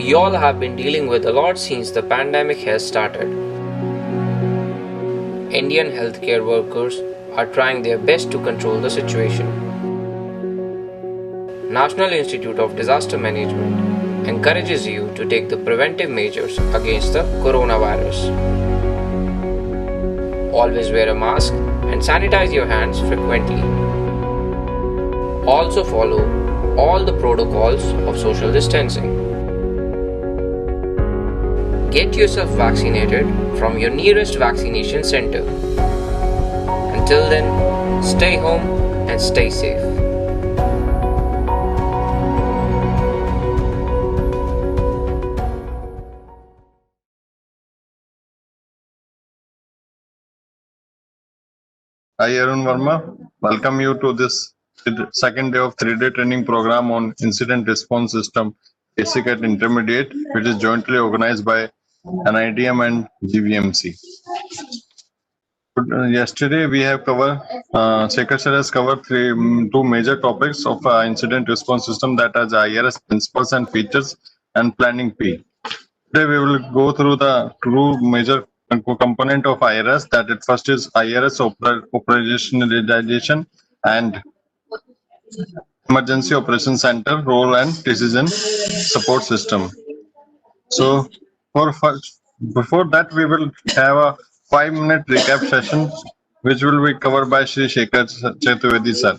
We all have been dealing with a lot since the pandemic has started. Indian healthcare workers are trying their best to control the situation. National Institute of Disaster Management encourages you to take the preventive measures against the coronavirus. Always wear a mask and sanitize your hands frequently. Also follow all the protocols of social distancing. Get yourself vaccinated from your nearest vaccination center. Until then, stay home and stay safe. Hi, Arun Verma. Welcome you to this second day of 3-day training program on Incident Response System, Basic and Intermediate, which is jointly organized by NIDM and GVMC. Yesterday we have covered, Shekhar sir has covered two major topics of Incident Response System, that is IRS principles and features and planning P. Today we will go through the two major component of IRS, that it first is Irs Operationalization and Emergency Operations Center role and decision support system. So before that we will have a 5-minute recap session which will be covered by Shri Shekhar Chaturvedi sir.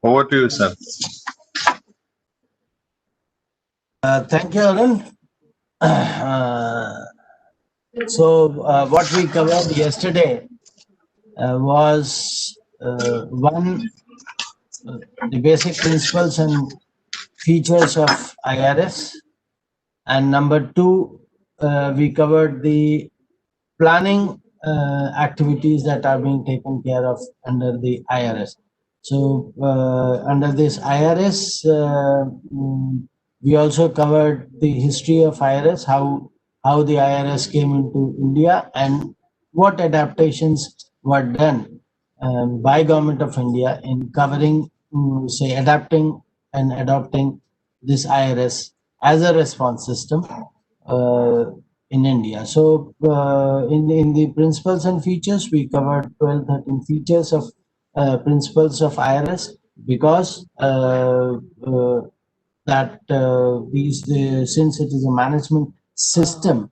Over to you, sir. Thank you, Arun. What we covered yesterday was one, the basic principles and features of IRS, and number two, we covered the planning activities that are being taken care of under the IRS. So under this IRS, we also covered the history of IRS, how the IRS came into India and what adaptations were done by Government of India in covering, say, adapting and adopting this IRS as a response system in India. So in the principles and features, we covered 12-13 features of principles of IRS, because since it is a management system,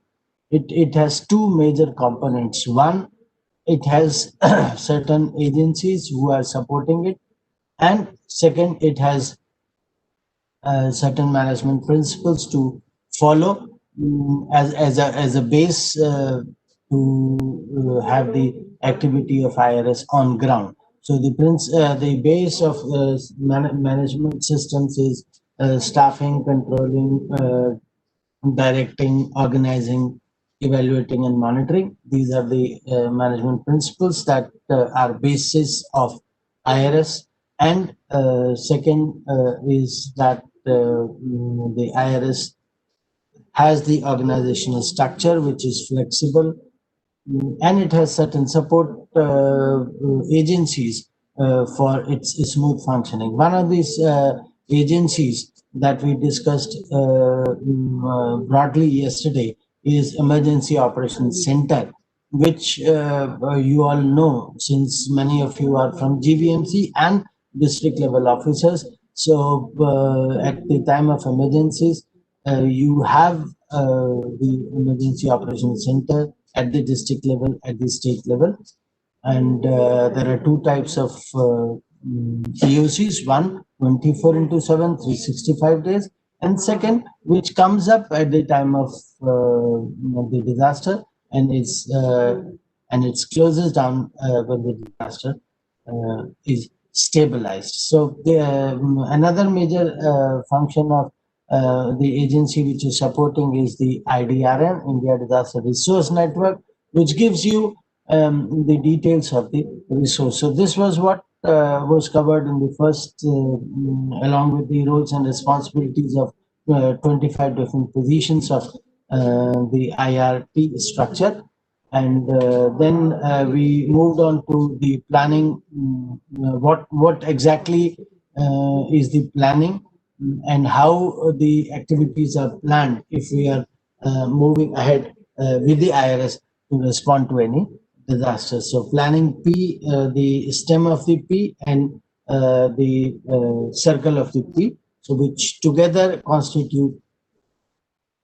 it has two major components. One, it has certain agencies who are supporting it, and second, it has certain management principles to follow as a base to have the activity of IRS on ground. So the base of management systems is staffing, controlling, directing, organizing, evaluating, and monitoring. These are the management principles that are basis of IRS. And second is that the IRS has the organizational structure which is flexible, and it has certain support agencies for its smooth functioning. One of these agencies that we discussed broadly yesterday is Emergency Operations Center, which you all know, since many of you are from GVMC and district level officers. So at the time of emergencies, you have the Emergency Operations Center at the district level, at the state level. And there are two types of EOCs, one 24/7, 365 days, and second, which comes up at the time of the disaster, and it's closes down when the disaster is stabilized. So another major function of the agency which is supporting is the IDRN, India Disaster Resource Network, which gives you the details of the resource. So this was what was covered in the first, along with the roles and responsibilities of 25 different positions of the IRT structure. And then we moved on to the planning. What exactly is the planning? and how the activities are planned if we are moving ahead with the IRS to respond to any disaster. So planning P, the stem of the P and the circle of the P, so which together constitute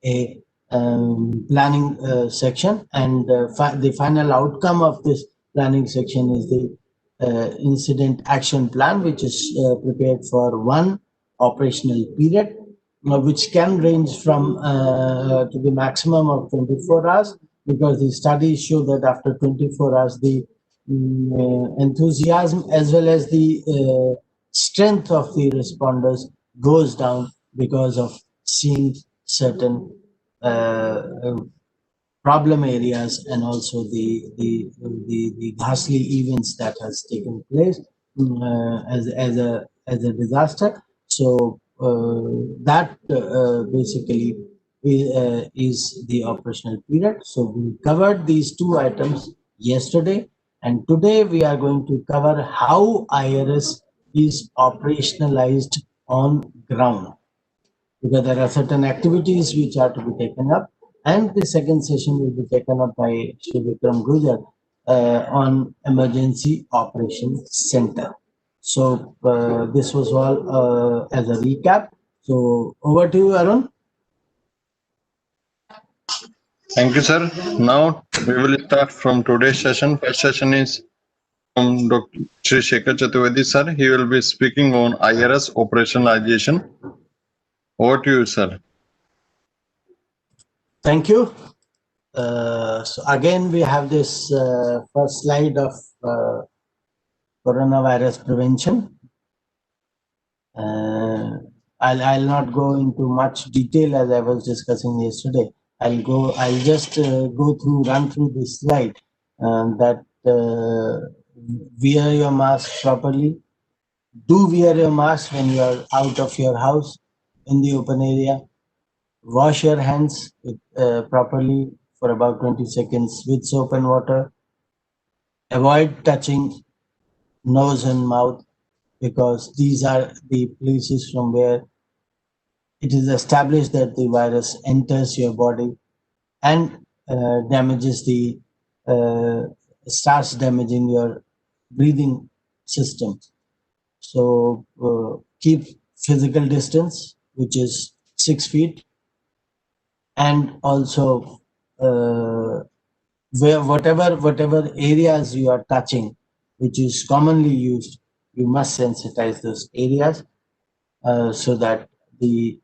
a planning section, and the final outcome of this planning section is the incident action plan, which is prepared for one operational period, which can range from to the maximum of 24 hours, because the studies show that after 24 hours the enthusiasm as well as the strength of the responders goes down because of seeing certain problem areas and also the ghastly events that has taken place as a disaster. So that basically is the operational period. So we covered these two items yesterday, and today we are going to cover how IRS is operationalized on ground, because there are certain activities which are to be taken up, and the second session will be taken up by Shri Vikram Gujar on Emergency Operations Center. So this was all as a recap. So over to you, Arun. Thank you, sir. Now we will start from today's session. First session is from Dr. Shri Shekhar Chaturvedi, sir. He will be speaking on IRS operationalization. Over to you, sir. Thank you. So again, we have this first slide of coronavirus prevention. I'll not go into much detail as I was discussing yesterday. I'll just run through this slide, that wear your mask properly. Do wear your mask when you are out of your house in the open area. Wash your hands properly for about 20 seconds with soap and water. Avoid touching nose and mouth, because these are the places from where it is established that the virus enters your body and starts damaging your breathing system. So keep physical distance, which is 6 feet, and also whatever areas you are touching, which is commonly used, you must sensitize those areas so that the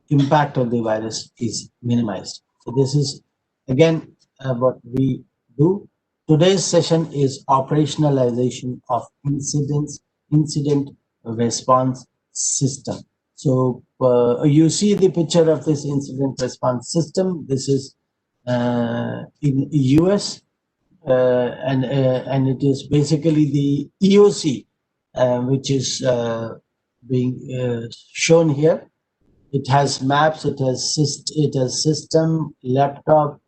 impact of the virus is minimized. So this is again what we do. Today's session is operationalization of incident response system. So you see the picture of this incident response system. This is in US, and it is basically the EOC, which is being shown here. It has maps, it has system, laptop,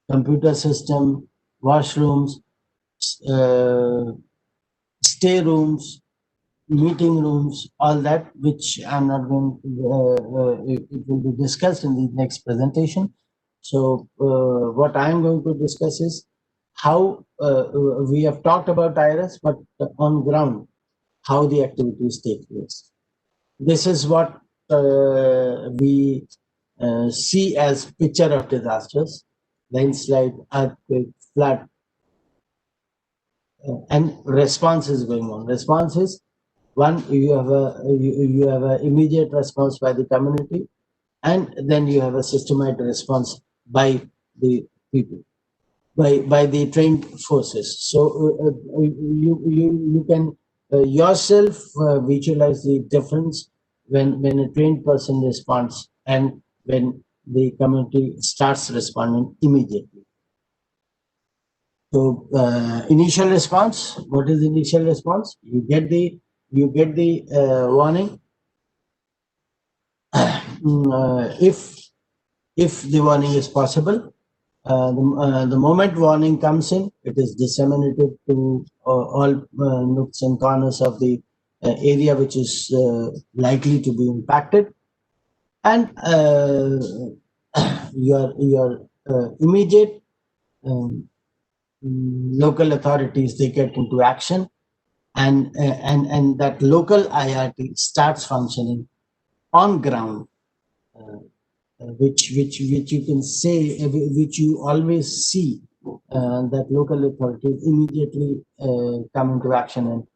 computer system, washrooms, stay rooms, meeting rooms, all that, which I'm not going to, it will be discussed in the next presentation. So what I'm going to discuss is how we have talked about IRS, but on ground, how the activities take place. This is what we see as picture of disasters: landslide, earthquake, flood, and response is going on. Response is one, you have a immediate response by the community, and then you have a systematic response by the people, by the trained forces. So you can yourself visualize the difference when a trained person responds and when the community starts responding immediately. So initial response, what is initial response? You get the warning. If the warning is possible, the moment warning comes in, it is disseminated to all nooks and corners of the area which is likely to be impacted, and your immediate local authorities, they get into action, and that local IRT starts functioning on ground, which you can say, which you always see, that local authorities immediately come into action and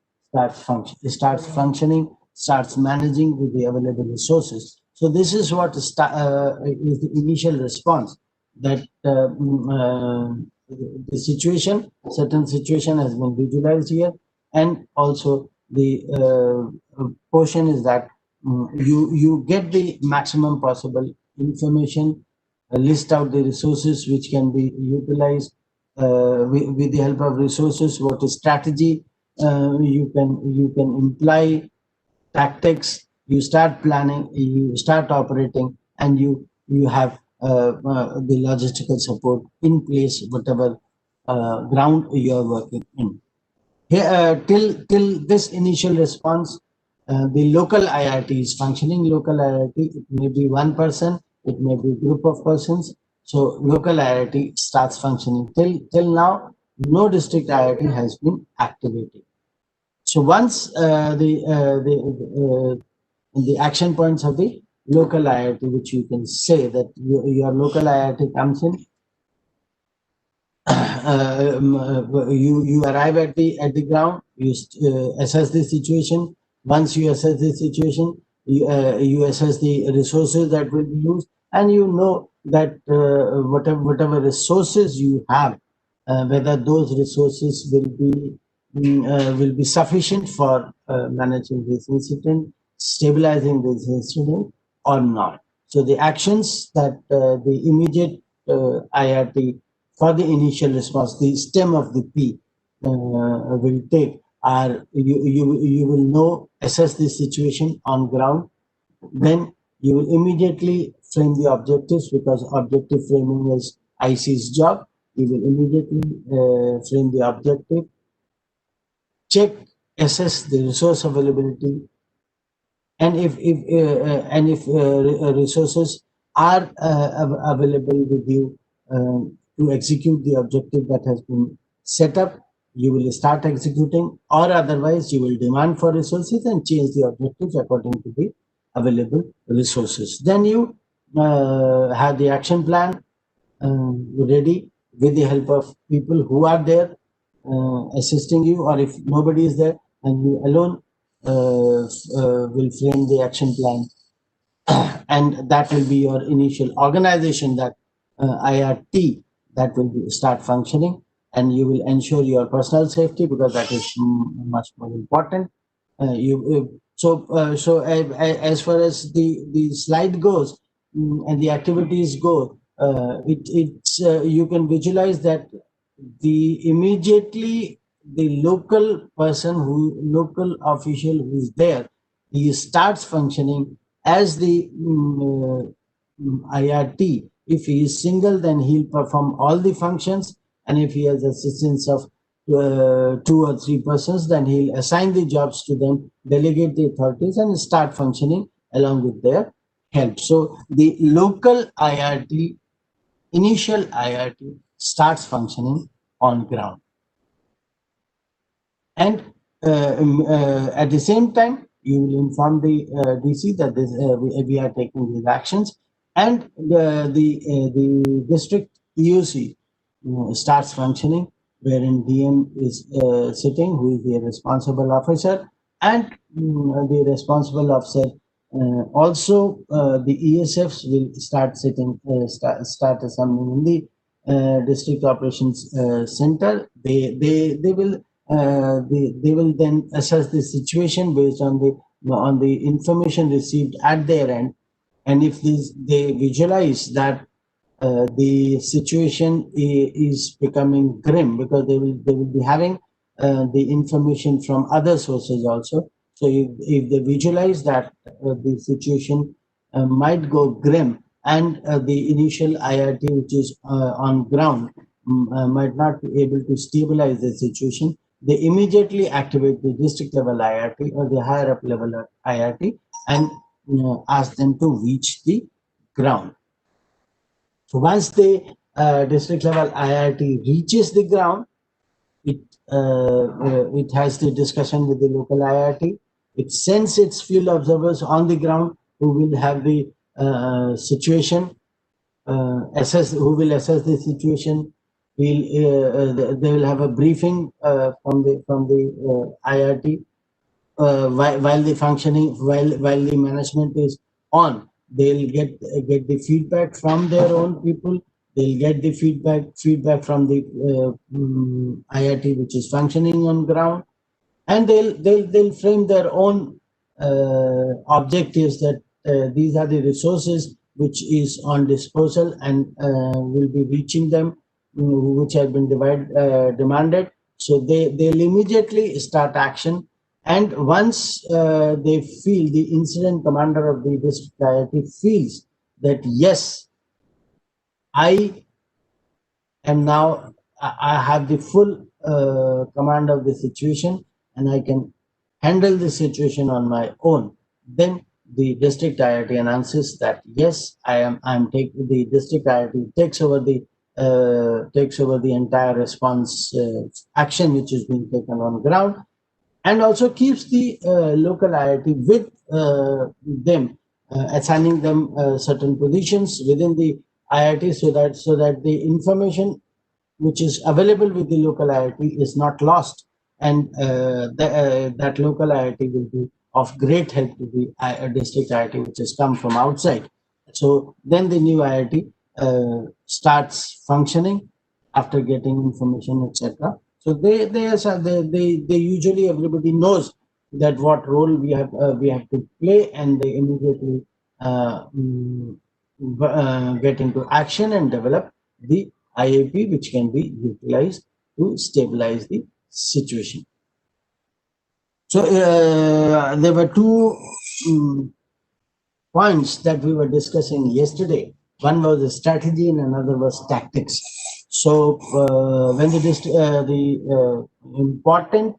starts functioning, starts managing with the available resources. So this is what is the initial response, that the situation, certain situation has been visualized here, and also the portion is that you get the maximum possible information, list out the resources which can be utilized with the help of resources. What is strategy? You can imply tactics. You start planning, you start operating, and you have the logistical support in place, whatever ground you are working in. Here, till this initial response, the local IRT is functioning. Local IRT, it may be one person, it may be a group of persons. So local IRT starts functioning. Till now, no district IRT has been activated. So once the action points of the local IRT, which you can say that your local IRT comes in, you arrive at the ground, you assess the situation. Once you assess the situation, you assess the resources that will be used, and you know that whatever resources you have, whether those resources will be sufficient for managing this incident, stabilizing this incident, or not. So the actions that the immediate IRT for the initial response, the stem of the P will take are you will know, assess the situation on ground. Then you will immediately frame the objectives, because objective framing is IC's job. You will immediately frame the objective, check, assess the resource availability, and if resources are available with you to execute the objective that has been set up, you will start executing, or otherwise you will demand for resources and change the objectives according to the available resources. Then you have the action plan ready with the help of people who are there assisting you, or if nobody is there and you alone will frame the action plan, and that will be your initial organization, that IRT, that will start functioning, and you will ensure your personal safety, because that is much more important. So as far as the slide goes, and the activities go, you can visualize that the immediately the local official who is there, he starts functioning as the IRT. If he is single, then he'll perform all the functions, and if he has assistance of 2 or 3 persons, then he'll assign the jobs to them, delegate the authorities, and start functioning along with their help. So the local IRT, initial IRT, starts functioning on ground. And at the same time, you will inform the DC that we are taking these actions, and the district EOC starts functioning, wherein DM is sitting, who is the responsible officer, and the responsible officer. Also, the ESFs will start sitting, start assembling in the district operations center. They will then assess the situation based on the information received at their end, and if they visualize that the situation is becoming grim, because they will be having the information from other sources also. So if they visualize that the situation might go grim, and the initial IRT, which is on ground, might not be able to stabilize the situation, they immediately activate the district level IRT or the higher up level IRT and ask them to reach the ground. So once the district level IRT reaches the ground, it has the discussion with the local IRT. It sends its field observers on the ground who will have the situation who will assess the situation. They will have a briefing from the IRT while the management is on. They'll get the feedback from their own people. They'll get the feedback from the IRT which is functioning on ground, and they'll frame their own objectives that these are the resources which is on disposal and will be reaching them, which have been demanded. So they'll immediately start action, and once they feel, the incident commander of the district IRT feels that yes, I am now, I have the full command of the situation and I can handle the situation on my own, then the district IRT announces that yes, I'm taking, the district IRT takes over the entire response action which is being taken on ground, and also keeps the local IRT with them, assigning them certain positions within the IRT so that the information which is available with the local IRT is not lost, and that local IRT will be of great help to the district IRT which has come from outside. So then the new IRT starts functioning after getting information, etc. So they usually, everybody knows that what role we have to play, and they immediately get into action and develop the IAP which can be utilized to stabilize the situation. So there were two points that we were discussing yesterday. One was the strategy and another was tactics. So when the important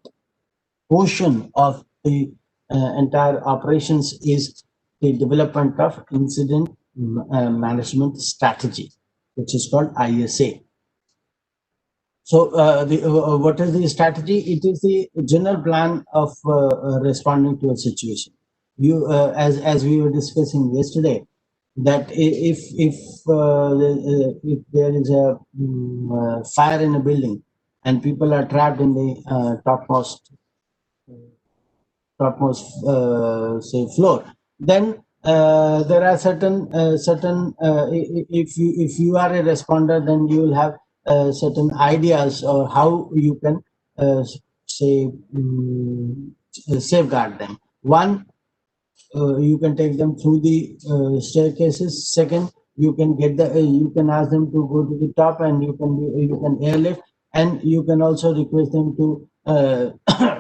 portion of the entire operations is the development of incident management strategy, which is called ISA. So what is the strategy? It is the general plan of responding to a situation. You, as we were discussing yesterday, that if there is a fire in a building and people are trapped in the topmost say floor, then there are certain if you are a responder, then you will have certain ideas or how you can say safeguard them. One, you can take them through the staircases. Second, you can get you can ask them to go to the top, and you can airlift, and you can also request them to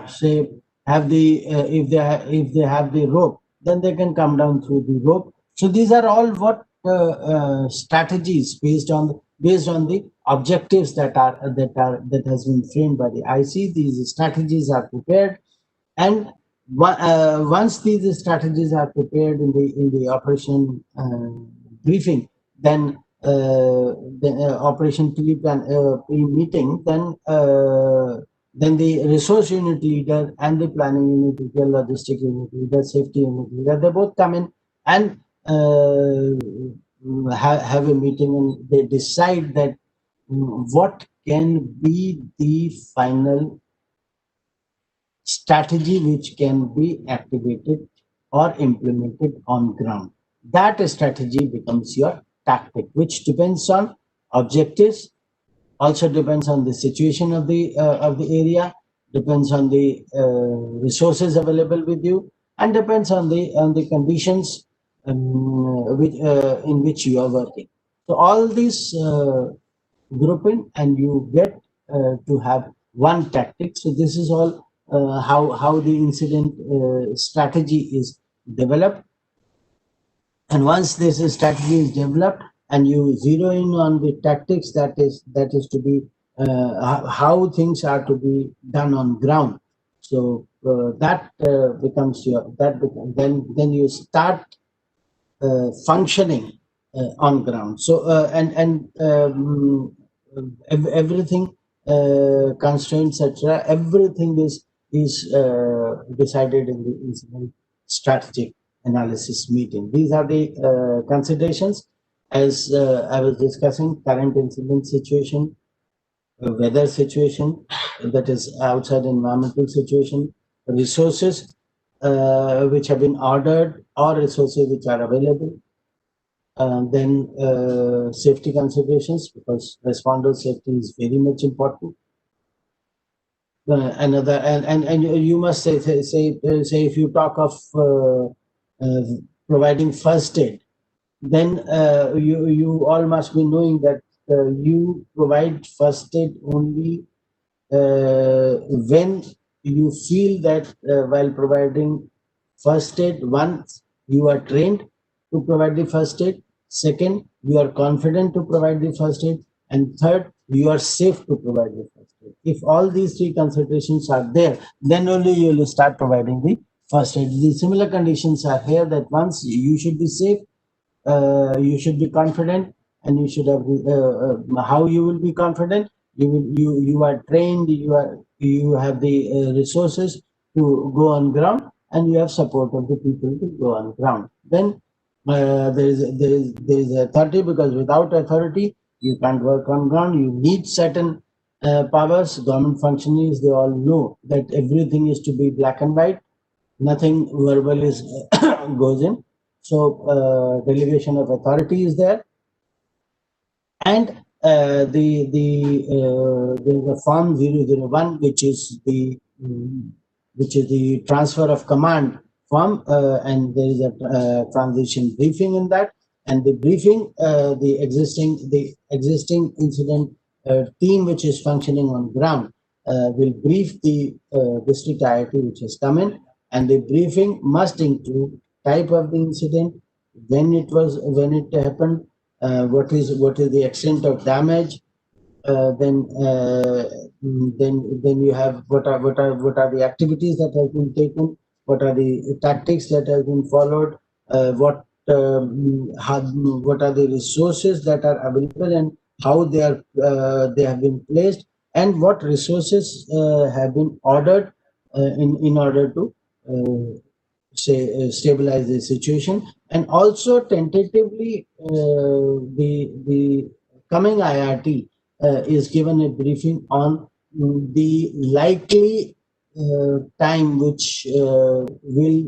say have the if they have the rope, then they can come down through the rope. So these are all what strategies based on the objectives that has been framed by the IC. These strategies are prepared, and once these strategies are prepared in the operation briefing, then the operation pre-meeting, then the resource unit leader and the planning unit leader, logistic unit leader, safety unit leader, they both come in and have a meeting, and they decide that what can be the final strategy which can be activated or implemented on ground. That strategy becomes your tactic, which depends on objectives, also depends on the situation of the area, depends on the resources available with you, and depends on the conditions in which you are working. So all these grouping, and you get to have one tactic. So this is all how the incident strategy is developed. And once this strategy is developed and you zero in on the tactics that is to be how things are to be done on ground. So that becomes your then you start functioning on ground. So everything constraints, etc. Everything is decided in the incident strategic analysis meeting. These are the considerations as I was discussing: current incident situation, weather situation, that is outside environmental situation, resources which have been ordered or resources which are available, then safety considerations, because responder safety is very much important. Another and you must say if you talk of providing first aid, then you all must be knowing that you provide first aid only when you feel that while providing first aid, once you are trained to provide the first aid, second, you are confident to provide the first aid, and third, you are safe to provide the first aid. If all these three considerations are there, then only you will start providing the first aid. The similar conditions are here, that once you should be safe, you should be confident, and you should have how you will be confident. You are trained, you have the resources to go on ground, and you have support of the people to go on ground. Then there is authority, because without authority you can't work on ground. You need certain powers. Government functionaries, they all know that everything is to be black and white, nothing verbal is goes in. So delegation of authority is there, and there is a form 001, which is the transfer of command form, and there is a transition briefing in that. And the briefing, the existing incident team which is functioning on ground will brief the district IIT which has come in, and the briefing must include type of the incident, when it happened, what is the extent of damage, then you have what are the activities that have been taken, what are the tactics that have been followed, what are the resources that are available, and how they have been placed, and what resources have been ordered in order to stabilize the situation. And also tentatively the coming IRT is given a briefing on the likely time which will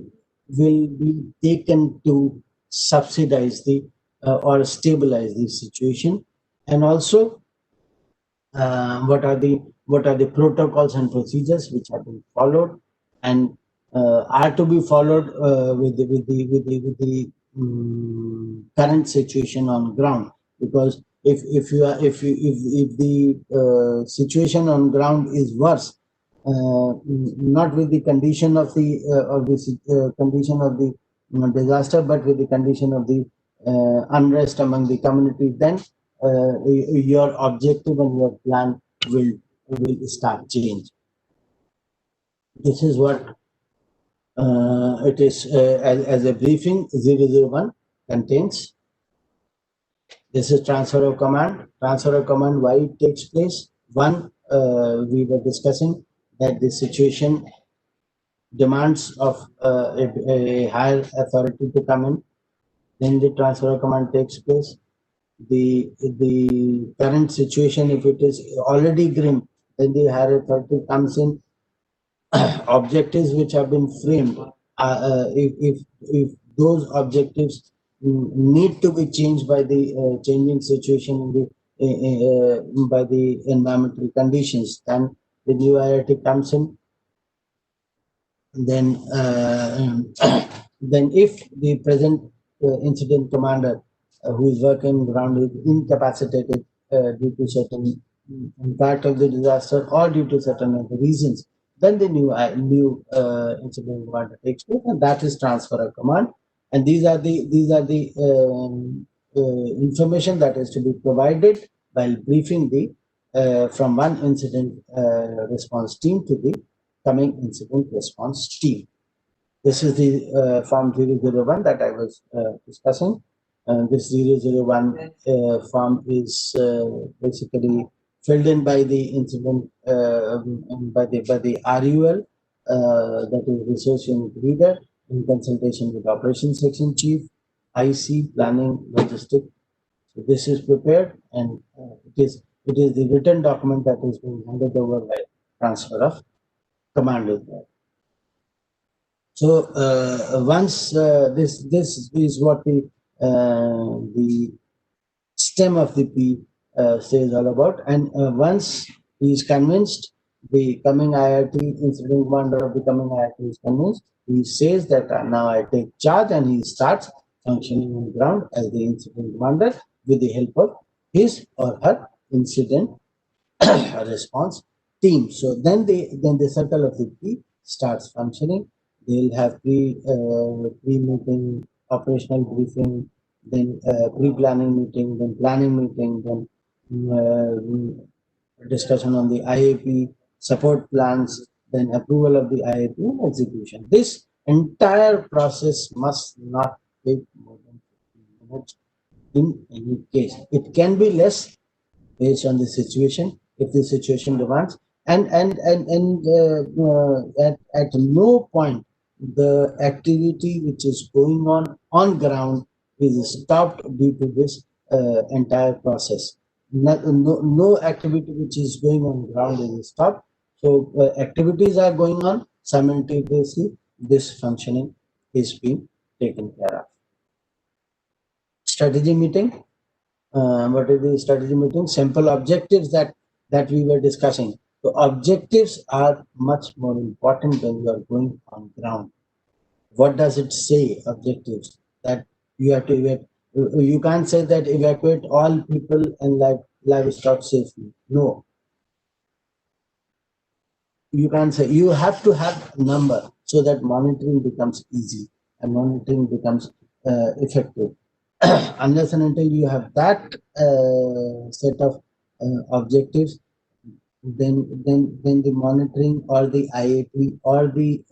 be taken to subsidize the or stabilize the situation, and also what are the protocols and procedures which have been followed and are to be followed with the current situation on ground. Because if the situation on ground is worse, not with the condition of the condition of the disaster, but with the condition of the unrest among the community, then your objective and your plan will start change. This is what it is as a briefing 001 contains. This is transfer of command. Transfer of command, why it takes place? One, we were discussing that the situation demands of a higher authority to come in. Then the transfer of command takes place. The current situation, if it is already grim, then the higher authority comes in. Objectives which have been framed, if those objectives need to be changed by the changing situation by the environmental conditions, then the new IRT comes in. Then then if the present incident commander who is working ground is incapacitated due to certain impact of the disaster or due to certain other reasons, then the new incident commander takes place, and that is transfer of command. And these are the information that is to be provided while briefing the from one incident response team to the coming incident response team. This is the form 001 that I was discussing. This 001 form is basically filled in by the incident by the RUL, that is research unit leader, in consultation with operations section chief, IC, planning, logistics. So this is prepared, and it is the written document that is being handed over by transfer of command is there. So once this is what the stem of the P says all about, and once he is convinced, the coming IIT incident commander of the coming IIT is convinced, he says that now I take charge, and he starts functioning on ground as the incident commander with the help of his or her incident response team. So then the circle of the P starts functioning. They'll have pre-meeting, operational briefing, then pre-planning meeting, then planning meeting, then discussion on the IAP, support plans, then approval of the IAP and execution. This entire process must not take more than 15 minutes in any case. It can be less based on the situation if the situation demands, and at no point the activity which is going on ground is stopped due to this entire process. No activity which is going on ground is stopped. So activities are going on simultaneously. This functioning is being taken care of. Strategy meeting. What is the strategy meeting? Simple objectives that we were discussing. So objectives are much more important when you are going on ground. What does it say? Objectives that you have to evacuate. You can't say that evacuate all people and livestock safely. No. You can't say. You have to have a number so that monitoring becomes easy and monitoring becomes effective. Unless and until you have that set of objectives, then the monitoring or the IAP or the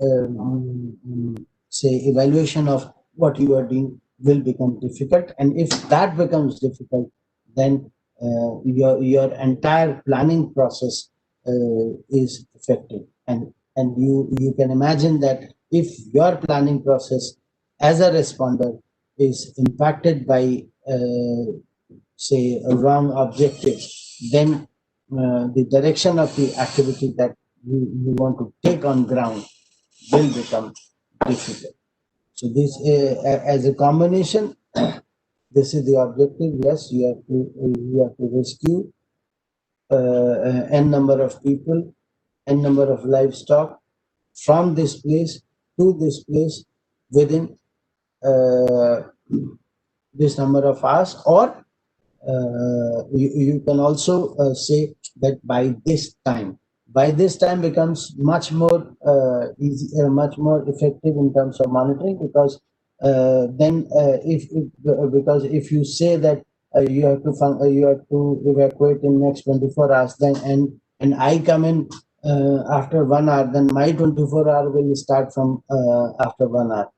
say evaluation of what you are doing will become difficult. And if that becomes difficult, then your entire planning process is affected. And you can imagine that if your planning process as a responder is impacted by say a wrong objective, then the direction of the activity that you want to take on ground will become difficult. So this as a combination, this is the objective. Yes, you have to rescue n number of people, n number of livestock from this place to this place within this number of hours, or you can also say that by this time becomes much more easy, much more effective in terms of monitoring, because then because if you say that you have to evacuate in next 24 hours, then and I come in after 1 hour, then my 24 hour will start from after 1 hour.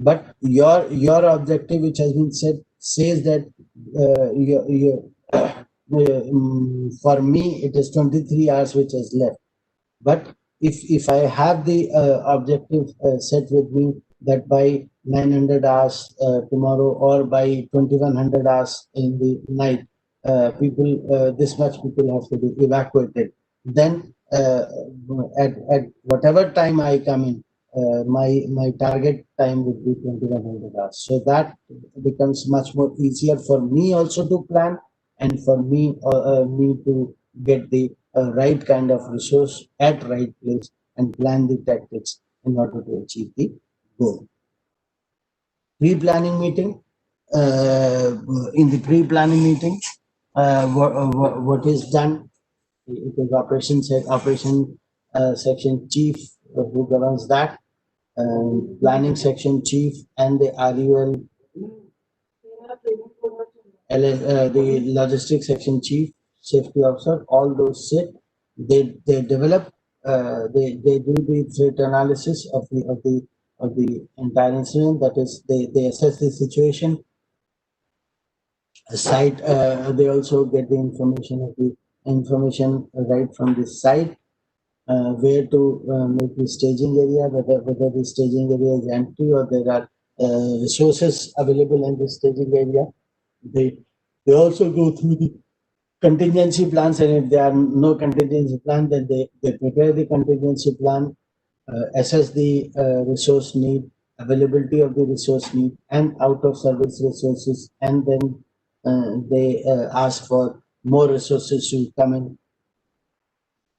But your objective, which has been set, says that for me it is 23 hours which is left. But if I have the objective set with me that by 900 hours tomorrow, or by 2100 hours in the night, people this much people have to be evacuated, then at whatever time I come in, my target time would be 2100 hours. So that becomes much more easier for me also to plan, and for me to get the right kind of resource at right place and plan the tactics in order to achieve the goal. Pre-planning meeting. In the pre-planning meeting, what is done? It is operation section chief who governs that, planning section chief and the RUL, the logistics section chief, safety officer, all those sit. They develop. They do the threat analysis of the entire incident. That is, they assess the situation. The site. They also get the information right from the site. Where to make the staging area, whether the staging area is empty or there are resources available in the staging area. They also go through the contingency plans, and if there are no contingency plan, then they prepare the contingency plan, assess the resource need, availability of the resource need, and out of service resources, and then they ask for more resources to come in.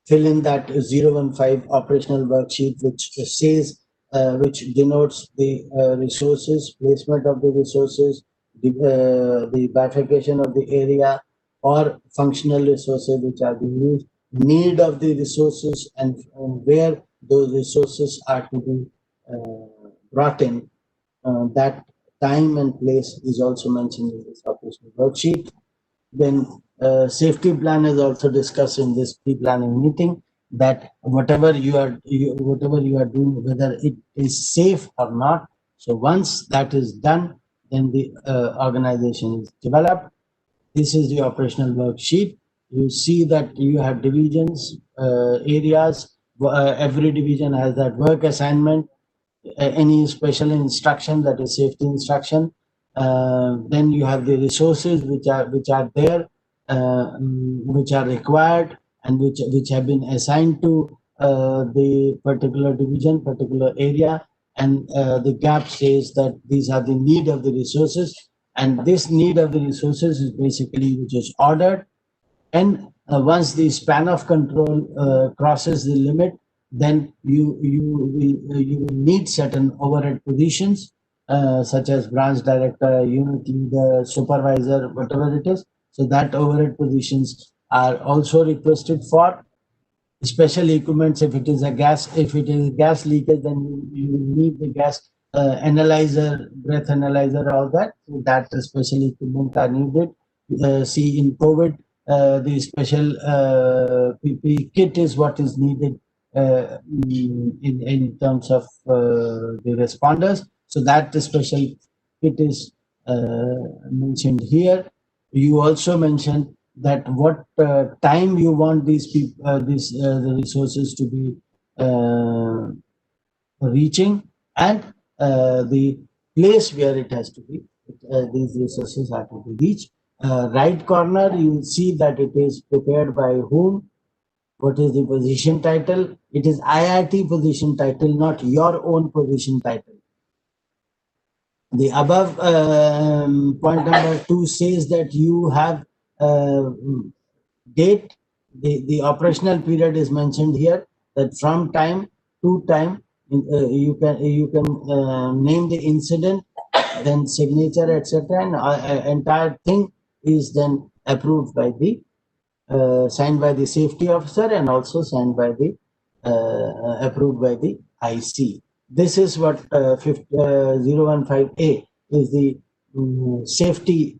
Fill in that 015 operational worksheet, which says, which denotes the resources, placement of the resources, the bifurcation of the area or functional resources which are being used, need of the resources, and where those resources are to be brought in. That time and place is also mentioned in this operational worksheet. Then safety plan is also discussed in this pre-planning meeting, that whatever you are doing, whether it is safe or not. So once that is done, then the organization is developed. This is the operational worksheet. You see that you have divisions, areas. Every division has that work assignment, any special instruction, that is safety instruction. Then you have the resources which are there, which are required, and which have been assigned to the particular division, particular area. And the gap says that these are the need of the resources, and this need of the resources is basically which is ordered. And once the span of control crosses the limit, then you will need certain overhead positions, such as branch director, unit leader, supervisor, whatever it is. So that overhead positions are also requested for. Special equipments, if it is a gas leakage, then you need the gas analyzer, breath analyzer, all that. So that special equipment are needed. See, in COVID, the special PPE kit is what is needed in terms of the responders. So that the special kit is mentioned here. You also mentioned that what time you want these people, the resources to be reaching, and the place where it has to be. These resources are to be reached. Right corner, you will see that it is prepared by whom. What is the position title? It is IIT position title, not your own position title. The above point number 2 says that you have date. The operational period is mentioned here, that from time to time you can name the incident, then signature, etc., and entire thing is then approved by the signed by the safety officer, and also signed by the approved by the IC. This is what 015A is, the safety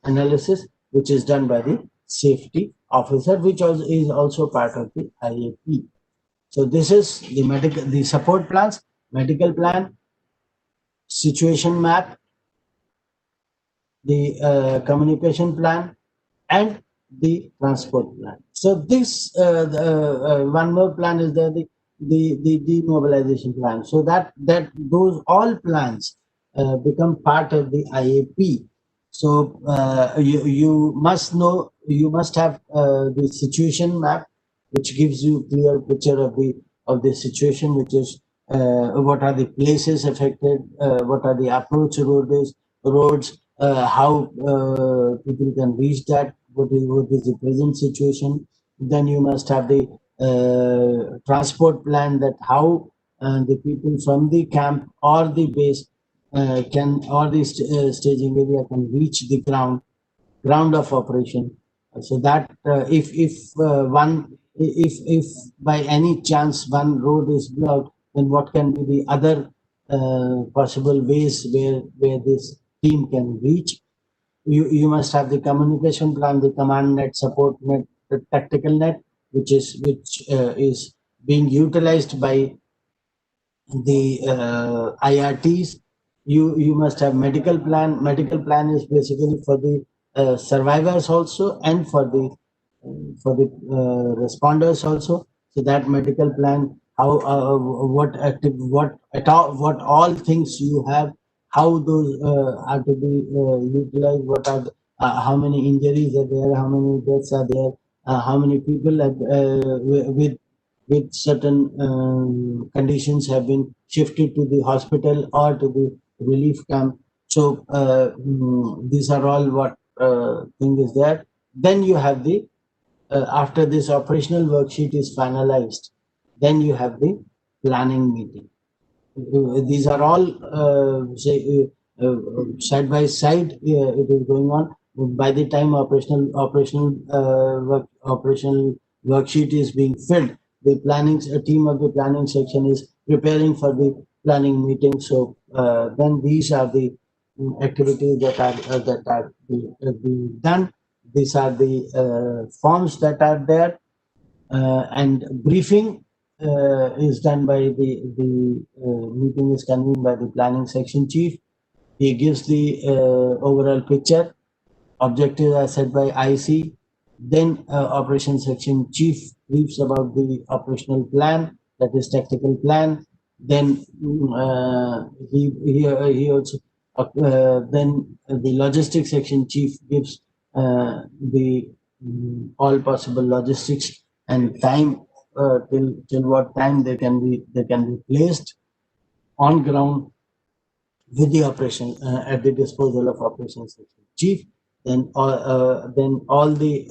analysis, which is done by the safety officer, which is also part of the IAP. So this is the support plans, medical plan, situation map, the communication plan, and the transport plan. So this one more plan is there, the demobilization plan. So that those all plans become part of the IAP. So you must know, you must have the situation map, which gives you clear picture of the situation, which is what are the places affected, what are the approach roads, how people can reach that, what is the present situation. Then you must have the transport plan, that how the people from the camp or the base can, or the staging area can reach the ground of operation. So that if by any chance one road is blocked, then what can be the other possible ways where this team can reach. you must have the communication plan, the command net, support net, the tactical net, which is being utilized by the IRTs. You must have medical plan. Medical plan is basically for the survivors also, and for the responders also. So that medical plan, how what all things you have, how those are to be utilized, what are how many injuries are there, how many deaths are there, how many people have, with certain conditions have been shifted to the hospital or to the relief camp. So these are all what thing is there. Then you have the after this operational worksheet is finalized, then you have the planning meeting. These are all side by side. It is going on. By the time operational worksheet is being filled, the planning a team of the planning section is preparing for the planning meeting. So then these are the activities that are being done. These are the forms that are there, and briefing is done by the meeting is convened by the planning section chief. He gives the overall picture. Objectives are set by IC. Then operations section chief briefs about the operational plan, that is tactical plan. Then he also then the logistics section chief gives the all possible logistics and time till what time they can be placed on ground with the operation at the disposal of operations section chief. Then all the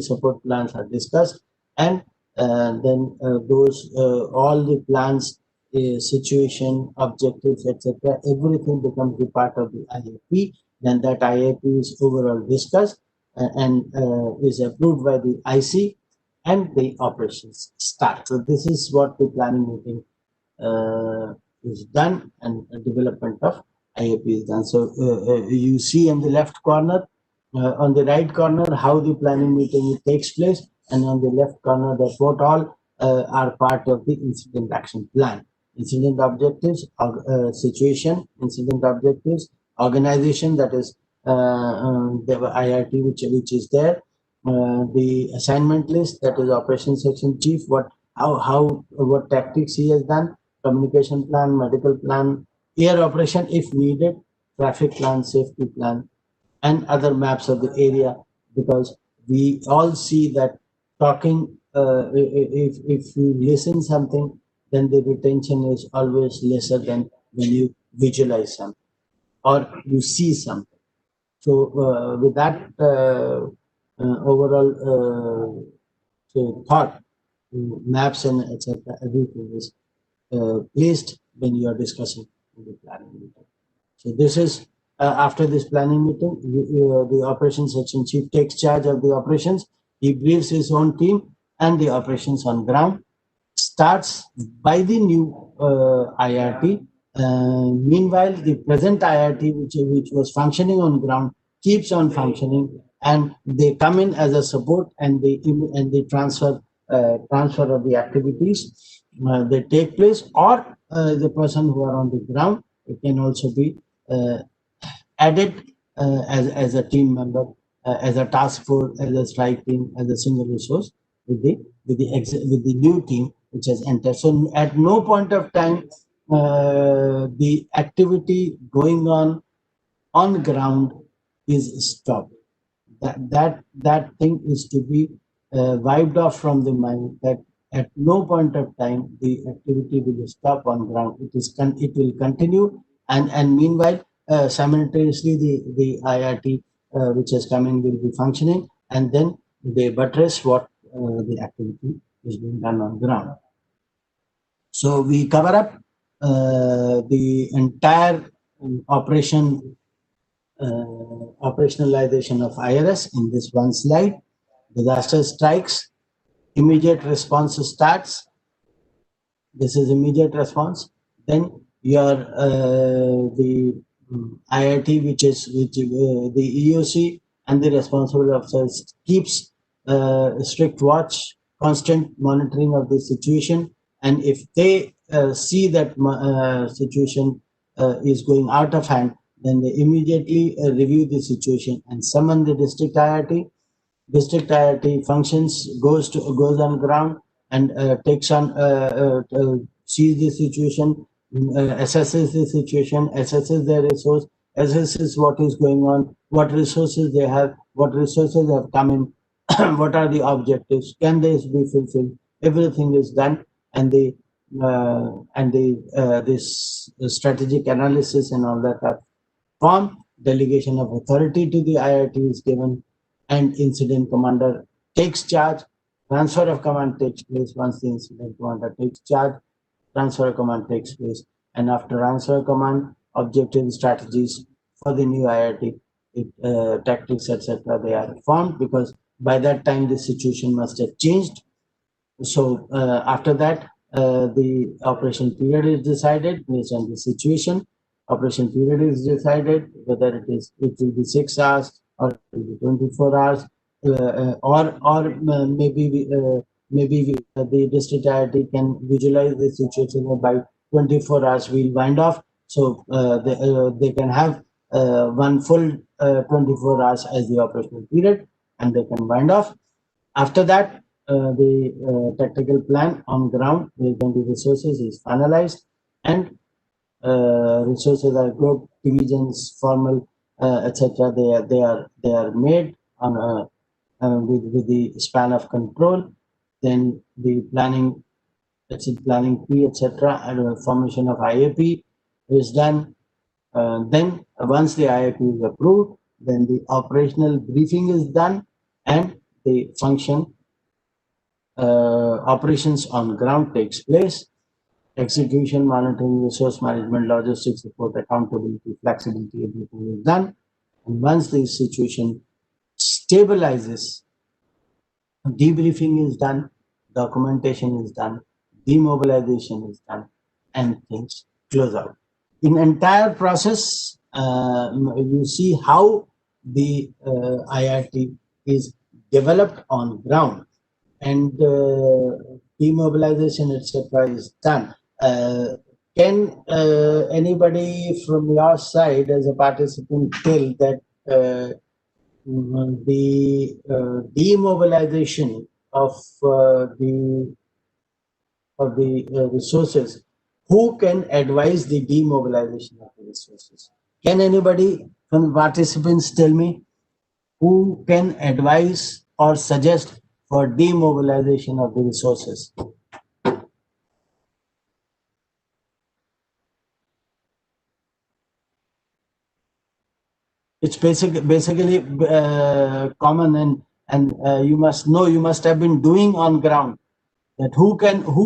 support plans are discussed, and then those all the plans, situation, objectives, etc. Everything becomes the part of the IAP. Then that IAP is overall discussed and is approved by the IC, and the operations start. So this is what the planning meeting is done, and development of IAP is done. So you see in the left corner, on the right corner, how the planning meeting takes place, and on the left corner, that what all are part of the incident action plan. Incident objectives, situation, incident objectives, organization, that is the IRT which is there, the assignment list, that is operations section chief, what tactics he has done, communication plan, medical plan, air operation if needed, traffic plan, safety plan, and other maps of the area, because we all see that talking, if you listen something, then the retention is always lesser than when you visualize something or you see something. So with that overall thought, maps and etc., everything is placed when you are discussing the planning meeting. So this is after this planning meeting, the operations section chief takes charge of the operations. He briefs his own team, and the operations on ground starts by the new IRT. Meanwhile, the present IRT, which was functioning on ground, keeps on functioning, and they come in as a support, and they transfer of the activities they take place, or the person who are on the ground, it can also be added as a team member, as a task force, as a strike team, as a single resource with the new team which has entered. So at no point of time the activity going on ground is stopped. That thing is to be wiped off from the mind, that at no point of time the activity will stop on ground. It will continue, and meanwhile simultaneously the IRT which has come in will be functioning, and then they buttress what the activity is being done on ground. So we cover up the entire operationalization of Irs in this one slide. Disaster strikes, immediate response starts. This is immediate response. Then your the IIT, which the EOC and the responsible officers keeps strict watch, constant monitoring of the situation, and if they see that situation is going out of hand, then they immediately review the situation and summon the district IIT. District IIT functions, goes on ground and sees the situation, assesses the situation, assesses their resource, assesses what is going on, what resources they have, what resources have come in, what are the objectives, can they be fulfilled. Everything is done, and this strategic analysis and all that are formed. Delegation of authority to the IIT is given, and incident commander takes charge. Transfer of command takes place. Once the incident commander takes charge, transfer of command takes place, and after transfer of command, objective strategies for the new IIT, tactics, etc., they are formed, because by that time the situation must have changed. So after that, the operation period is decided based on the situation. Operation period is decided whether it will be 6 hours or it will be 24 hours, or maybe the district IIT can visualize the situation by 24 hours we'll wind off. So they can have one full 24 hours as the operational period, and they can wind off. After that, the tactical plan on ground based on the resources is finalized, and resources are grouped, divisions, formal, etc. They are made on with the span of control. Then the planning, planning P, etc., and formation of IAP is done. Then once the IAP is approved, then the operational briefing is done, and the function operations on ground takes place. Execution, monitoring, resource management, logistics support, accountability, flexibility, everything is done. And once the situation stabilizes, debriefing is done, documentation is done, demobilization is done, and things close out. In entire process, you see how the IIT is developed on ground, and demobilization, etc., is done. Can anybody from your side as a participant tell that the demobilization of the resources, who can advise the demobilization of the resources? Can anybody from the participants tell me who can advise or suggest for demobilization of the resources? It's basically common, and you must know, you must have been doing on ground, that who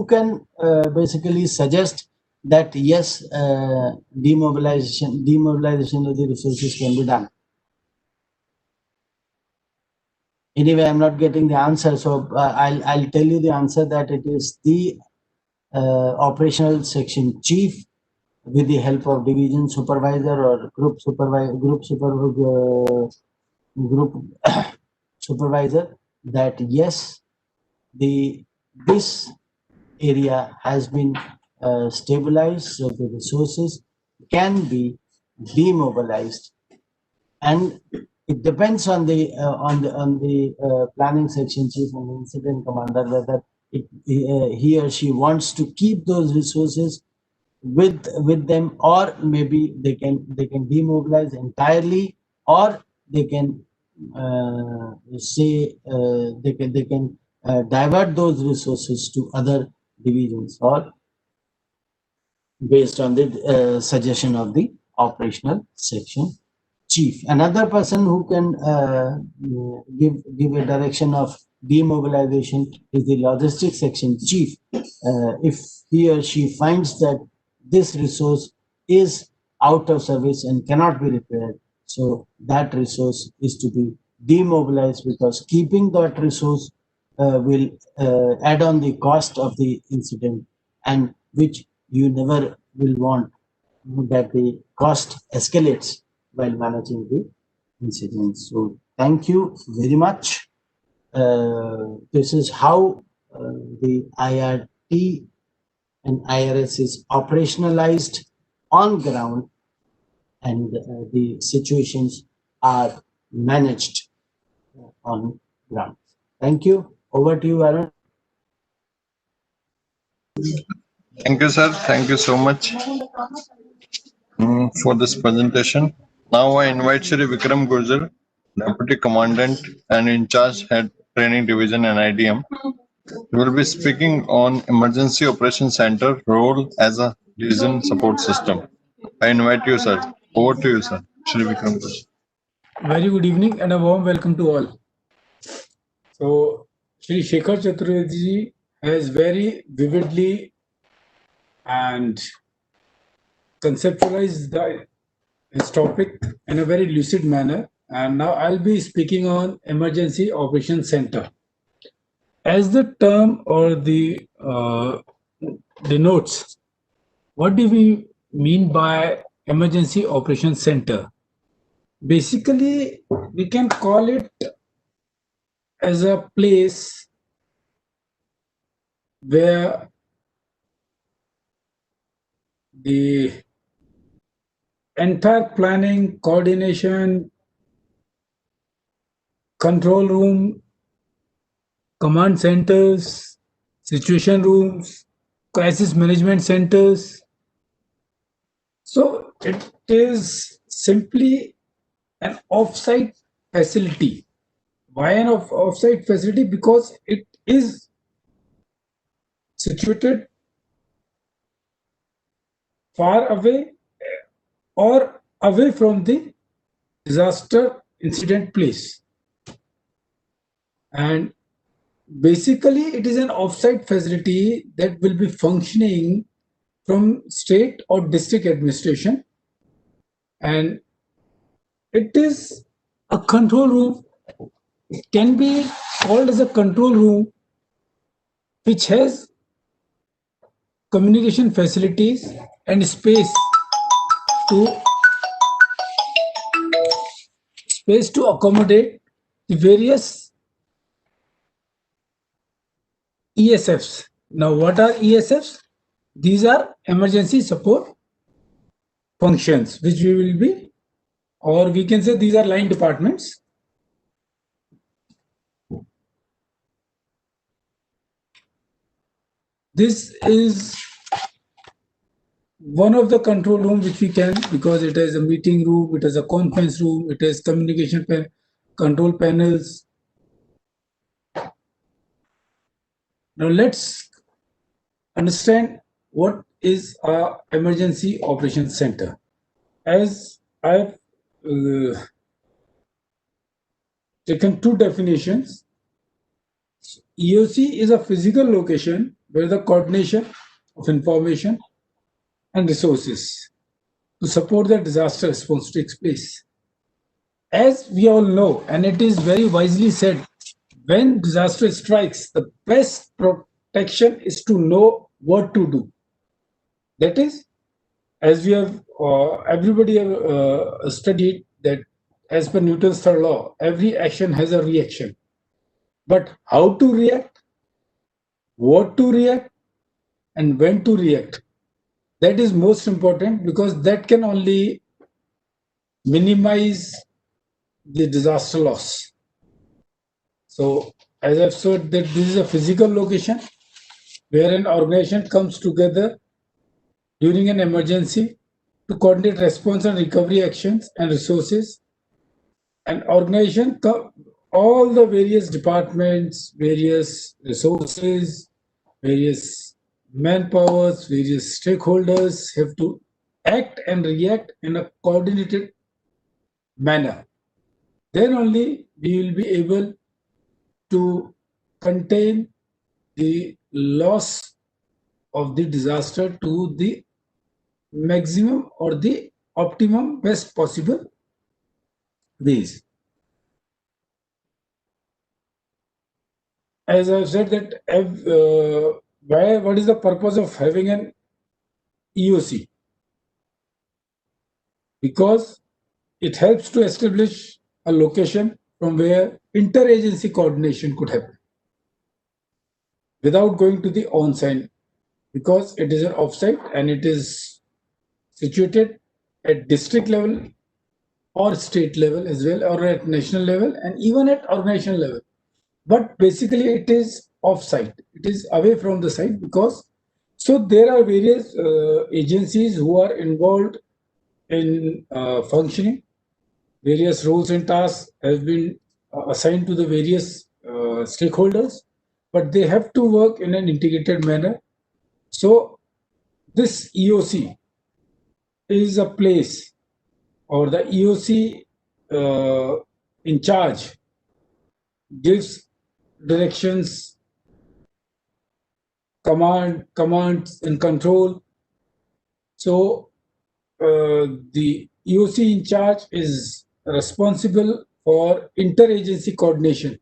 can basically suggest that yes, demobilization of the resources can be done. Anyway, I'm not getting the answer, so I'll tell you the answer, that it is the operational section chief, with the help of division supervisor or group supervisor, that yes, this area has been stabilized, so the resources can be demobilized, and it depends on the planning section chief and the incident commander whether he or she wants to keep those resources with them, or maybe they can demobilize entirely, or they can say they can divert those resources to other divisions, or based on the suggestion of the operational section chief. Another person who can give a direction of demobilization is the logistics section chief. If he or she finds that this resource is out of service and cannot be repaired, so that resource is to be demobilized, because keeping that resource will add on the cost of the incident, and which you never will want, that the cost escalates while managing the incidents. So thank you very much. This is how the IRT and IRS is operationalized on ground, and the situations are managed on ground. Thank you. Over to you, Arun. Thank you, sir. Thank you so much for this presentation. Now I invite Shri Vikram Gurjar, Deputy Commandant and in charge Head Training Division NIDM. We will be speaking on Emergency Operations Center role as a decision support system. I invite you, sir. Over to you, sir. Shri Vikram Gurjar. Very good evening and a warm welcome to all. So, Shri Shekhar Chaturvedi has very vividly and conceptualized his topic in a very lucid manner. And now I'll be speaking on Emergency Operations Center. As the term or the denotes, what do we mean by Emergency Operations Center? Basically, we can call it as a place where the entire planning, coordination, control room, command centers, situation rooms, crisis management centers. So it is simply an off-site facility. Why an off-site facility? Because it is situated far away or away from the disaster incident place. And basically, it is an off-site facility that will be functioning from state or district administration. And it is a control room. It can be called as a control room which has communication facilities and space to accommodate the various ESFs. Now, what are ESFs? These are emergency support functions, which we will be, or we can say these are line departments. This is one of the control room which we can, because it has a meeting room, it has a conference room, it has communication control panels. Now let's understand what is a emergency operations center. As I've taken two definitions. EOC is a physical location where the coordination of information and resources to support the disaster response takes place. As we all know, and it is very wisely said, when disaster strikes, the best protection is to know what to do. That is, as we have, everybody have studied that as per Newton's third law, every action has a reaction. But how to react, what to react, and when to react, that is most important, because that can only minimize the disaster loss. So, as I've said, that this is a physical location where an organization comes together during an emergency to coordinate response and recovery actions and resources. An organization, all the various departments, various resources, various manpowers, various stakeholders have to act and react in a coordinated manner. Then only we will be able to contain the loss of the disaster to the maximum or the optimum best possible ways. As I've said that what is the purpose of having an EOC? because it helps to establish a location from where interagency coordination could happen without going to the on-site, because it is an off-site and it is situated at district level or state level as well, or at national level and even at organizational level. But basically it is off-site, it is away from the site, because so there are various agencies who are involved in functioning. Various roles and tasks have been assigned to the various stakeholders, but they have to work in an integrated manner. So this EOC is a place, or the EOC in charge gives directions, commands and control. So the EOC in charge is responsible for interagency coordination,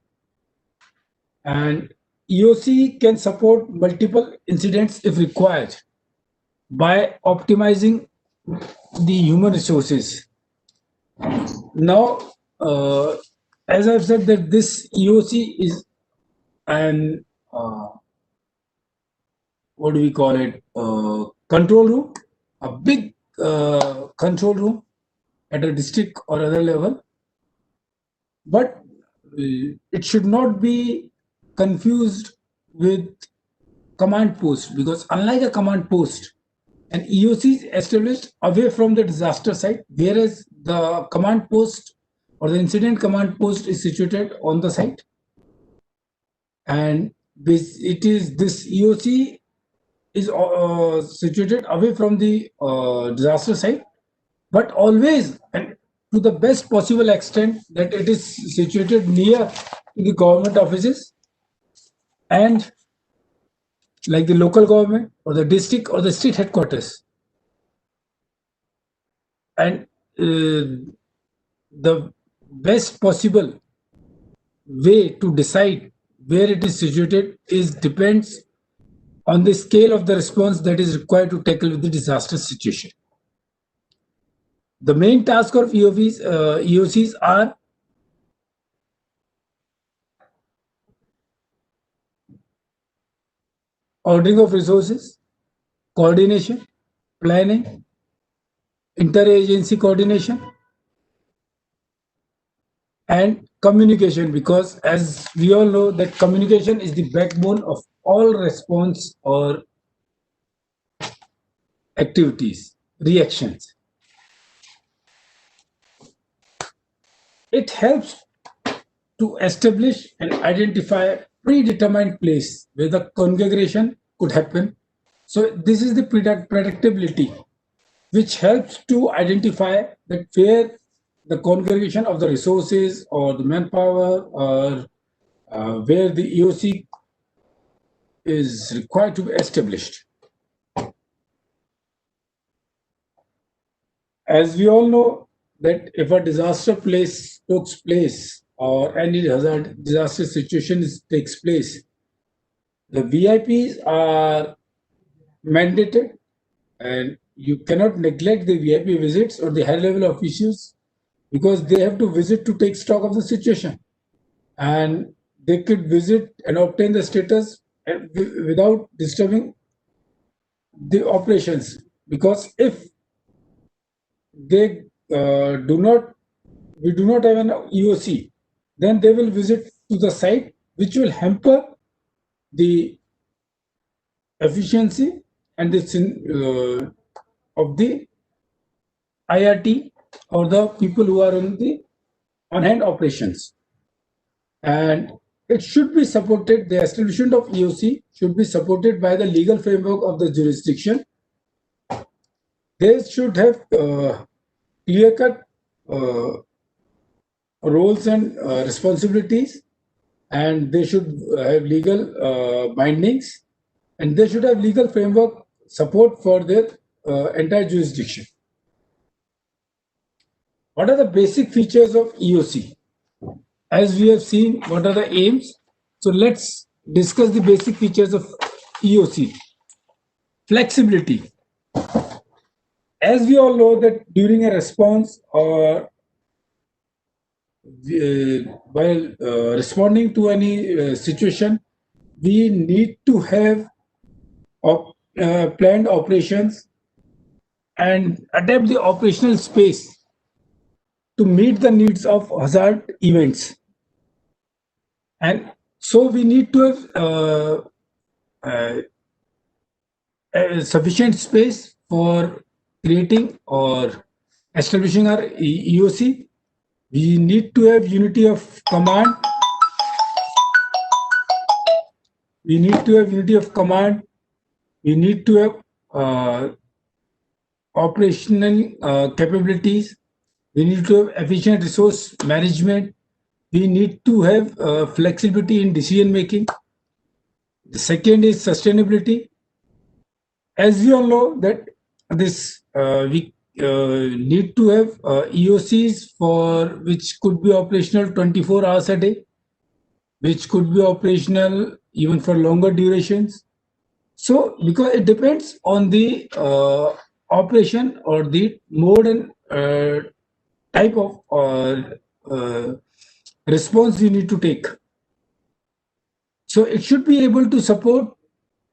and EOC can support multiple incidents if required by optimizing the human resources. Now, as I've said, that this EOC is an what do we call it? Control room, a big control room at a district or other level, but it should not be confused with command post, because unlike a command post, an EOC is established away from the disaster site, whereas the command post or the incident command post is situated on the site. And this EOC is situated away from the disaster site, but always and to the best possible extent that it is situated near to the government offices, and like the local government or the district or the state headquarters. And the best possible way to decide where it is situated depends on the scale of the response that is required to tackle with the disaster situation. The main task of EOCs are ordering of resources, coordination, planning, interagency coordination, and communication, because as we all know that communication is the backbone of all response or activities, reactions. It helps to establish and identify a predetermined place where the congregation could happen. So this is the predictability which helps to identify that where the congregation of the resources or the manpower, or where the EOC is required to be established. As we all know that if a disaster takes place or any hazard disaster situation takes place, the VIPs are mandated, and you cannot neglect the VIP visits or the high level officials, because they have to visit to take stock of the situation, and they could visit and obtain the status without disturbing the operations, because if they we do not have an EOC, then they will visit to the site, which will hamper the efficiency and the of the IRT or the people who are on the on-hand operations. And it should be supported, the establishment of EOC should be supported by the legal framework of the jurisdiction. They should have clear-cut roles and responsibilities, and they should have legal bindings, and they should have legal framework support for their entire jurisdiction. What are the basic features of EOC? As we have seen, what are the aims? So let's discuss the basic features of EOC. Flexibility. as we all know that during a response or while responding to any situation, we need to have planned operations and adapt the operational space to meet the needs of hazard events. And so we need to have sufficient space for creating or establishing our EOC. We need to have unity of command. We need to have unity of command. We need to have operational capabilities. We need to have efficient resource management. We need to have flexibility in decision making. The second is sustainability. As we all know that this we need to have EOCs for which could be operational 24 hours a day, which could be operational even for longer durations. So because it depends on the operation or the mode and type of response you need to take. So it should be able to support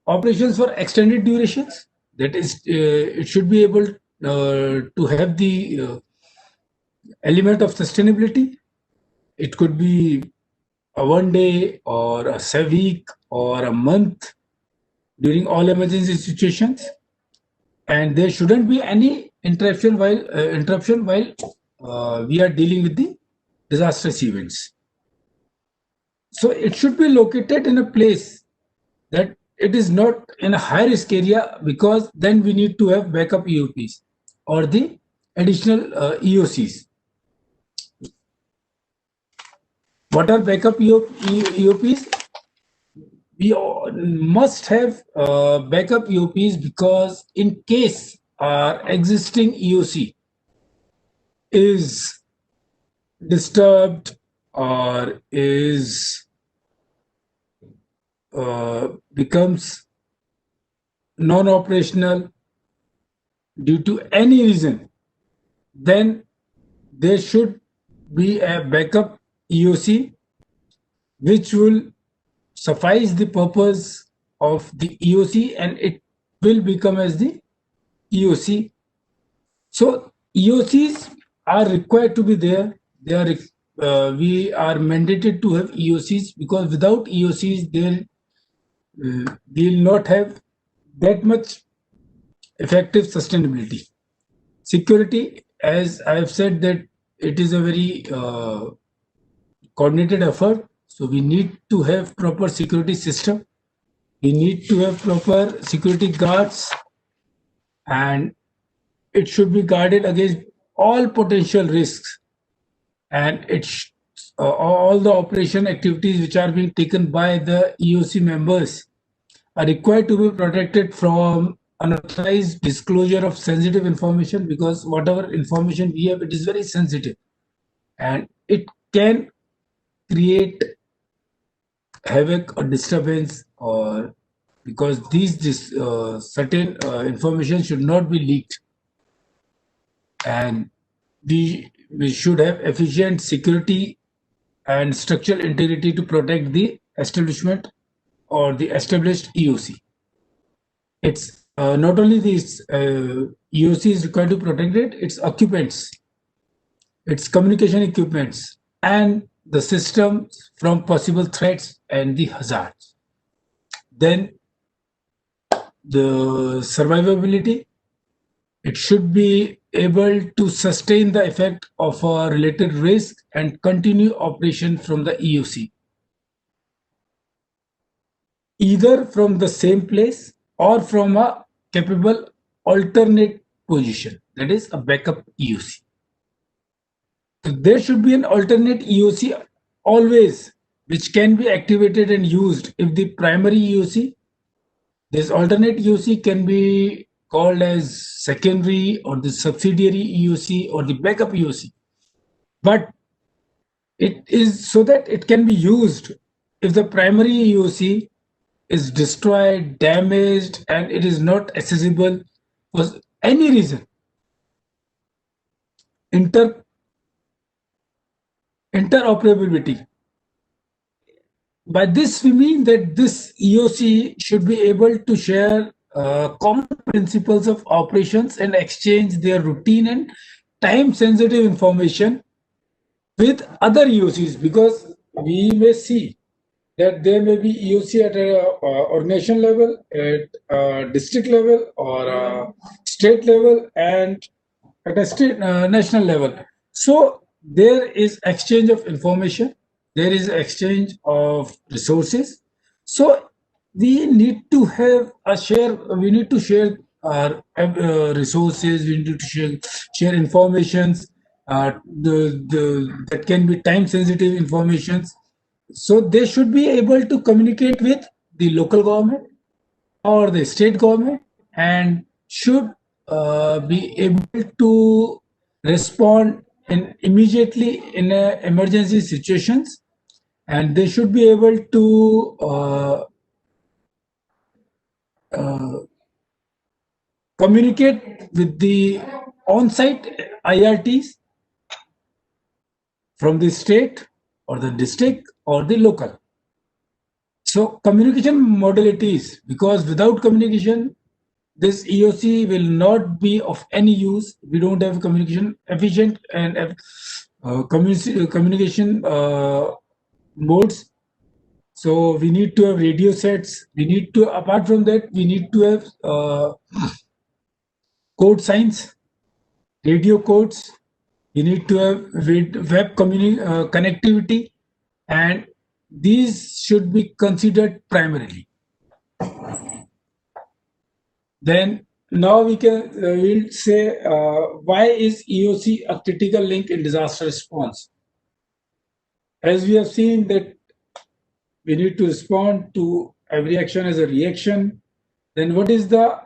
operations for extended durations. That is, it should be able to have the element of sustainability. It could be a 1 day or a week or a month during all emergency situations, and there shouldn't be any interruption while we are dealing with the disastrous events. So it should be located in a place that it is not in a high risk area, because then we need to have backup EOPs or the additional EOCs. What are backup EOPs? We must have backup EOPs, because in case our existing EOC is disturbed or is becomes non-operational due to any reason, then there should be a backup EOC which will suffice the purpose of the EOC, and it will become as the EOC. So EOCs are required to be there. They are we are mandated to have EOCs, because without EOCs there we will not have that much effective sustainability. Security, as I have said, that it is a very coordinated effort. So we need to have proper security system. We need to have proper security guards, and it should be guarded against all potential risks. And it's all the operation activities which are being taken by the EOC members are required to be protected from unauthorized disclosure of sensitive information, because whatever information we have, it is very sensitive and it can create havoc or disturbance, or because these certain information should not be leaked. And we should have efficient security and structural integrity to protect the establishment or the established EOC. It's not only this EOC is required to protect it, its occupants, its communication equipments, and the systems from possible threats and the hazards. Then the survivability, it should be able to sustain the effect of a related risk and continue operation from the EOC, either from the same place or from a capable alternate position, that is a backup EOC. So there should be an alternate EOC always, which can be activated and used if the primary EOC, this alternate EOC can be called as secondary or the subsidiary EOC or the backup EOC. But it is so that it can be used if the primary EOC is destroyed, damaged, and it is not accessible for any reason. interoperability. By this, we mean that this EOC should be able to share common principles of operations and exchange their routine and time-sensitive information with other EOCs, because we may see that there may be EOC at a organization level, at a district level, or a state level, and at a state national level. So there is exchange of information, there is exchange of resources. So we need to have a share. We need to share our resources. We need to share informations. That can be time sensitive informations. So they should be able to communicate with the local government or the state government, and should be able to respond immediately in emergency situations, and they should be able to communicate with the on-site IRTs from the state or the district or the local. So communication modalities, because without communication, this EOC will not be of any use. We don't have communication efficient and communication modes. So we need to have radio sets. We need to, apart from that, we need to have code signs, radio codes. We need to have web connectivity, and these should be considered primarily. Then now we can we'll say why is EOC a critical link in disaster response? As we have seen that we need to respond to every action as a reaction. Then what is the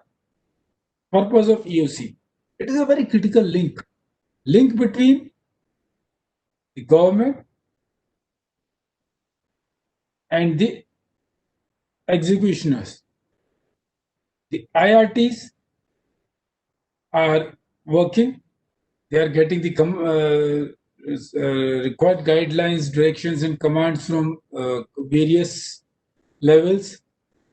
purpose of EOC? It is a very critical link between the government and the executioners. The IRTs are working, they are getting the required guidelines, directions, and commands from various levels.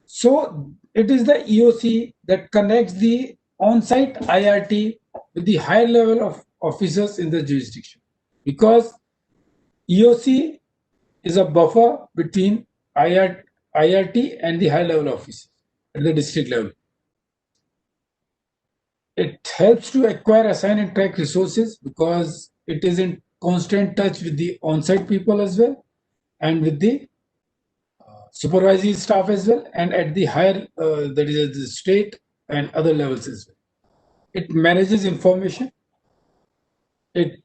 So it is the EOC that connects the on-site IRT with the higher level of officers in the jurisdiction, because EOC is a buffer between IRT and the high level officers at the district level. It helps to acquire, assign, and track resources, because it is in constant touch with the on-site people as well, and with the supervisory staff as well, and at the higher, that is at the state and other levels as well. It manages information. It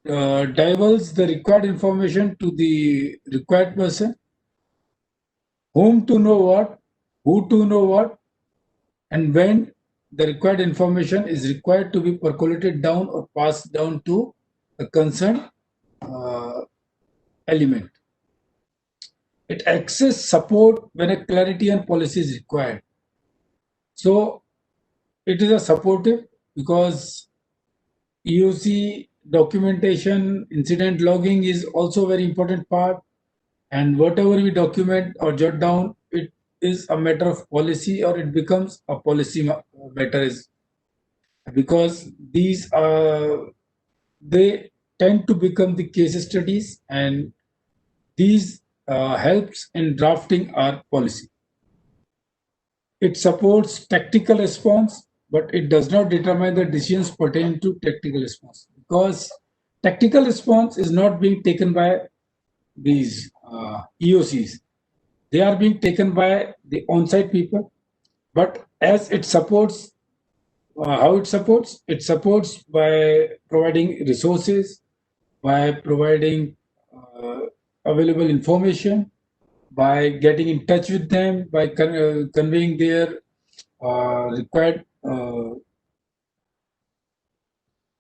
divulges the required information to the required person, whom to know what, who to know what, and when the required information is required to be percolated down or passed down to the concerned element. It accesses support when a clarity and policy is required. So it is a supportive, because EOC documentation, incident logging is also a very important part, and whatever we document or jot down, it is a matter of policy, or it becomes a policy matter, because these they tend to become the case studies, and these helps in drafting our policy. It supports tactical response, but it does not determine the decisions pertaining to tactical response, because tactical response is not being taken by these EOCs. They are being taken by the on-site people, but as it supports, how it supports by providing resources, by providing available information, by getting in touch with them, by conveying their required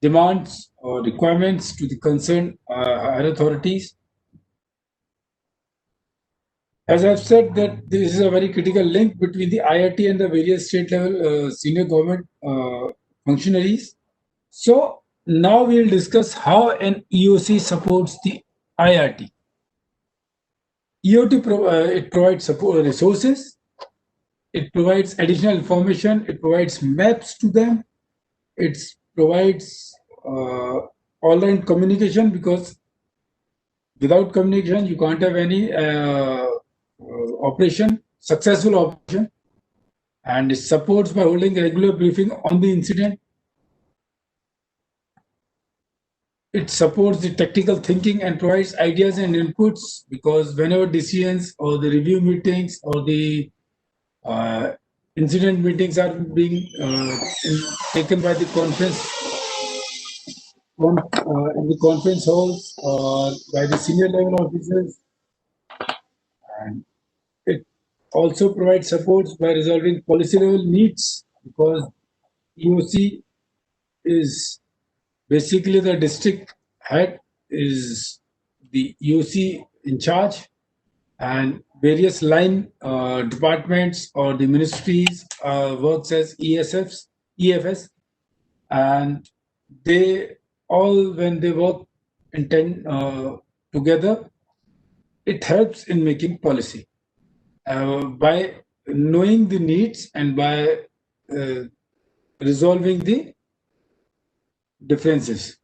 demands or requirements to the concerned higher authorities. As I've said, that this is a very critical link between the IRT and the various state level senior government functionaries. So now we'll discuss how an EOC supports the IRT. It provides support resources, it provides additional information, it provides maps to them, it provides online communication, because without communication you can't have any successful operation, and it supports by holding regular briefing on the incident. It supports the technical thinking and provides ideas and inputs, because whenever decisions or the review meetings or the incident meetings are being taken by the in the conference halls or by the senior level officers, and it also provides supports by resolving policy level needs, because EOC is basically the district head is the EOC in charge, and various line departments or the ministries works as EFS, and they all, when they work together, it helps in making policy by knowing the needs and by resolving the differences.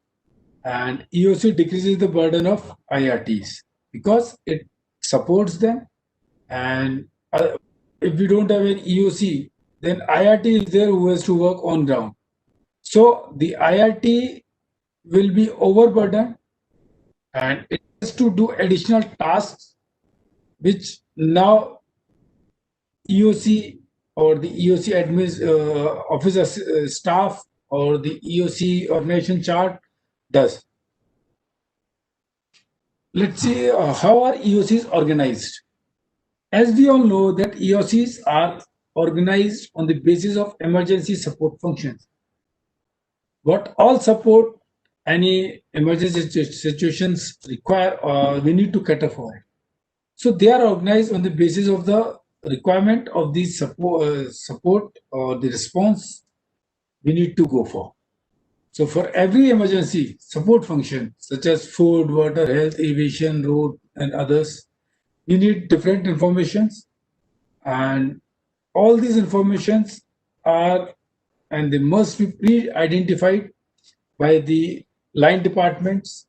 And EOC decreases the burden of IRTs because it supports them. And if we don't have an EOC, then IRT is there who has to work on ground. So the IRT will be overburdened and it has to do additional tasks, which now EOC or the EOC officer staff or the EOC organization chart does. Let's see how are EOCs organized. As we all know that EOCs are organized on the basis of emergency support functions. What all support any emergency situations require, we need to cater for it. So they are organized on the basis of the requirement of the support or the response we need to go for. So for every emergency support function, such as food, water, health, aviation, road, and others, we need different informations, and all these informations are, and they must be pre-identified by the line departments,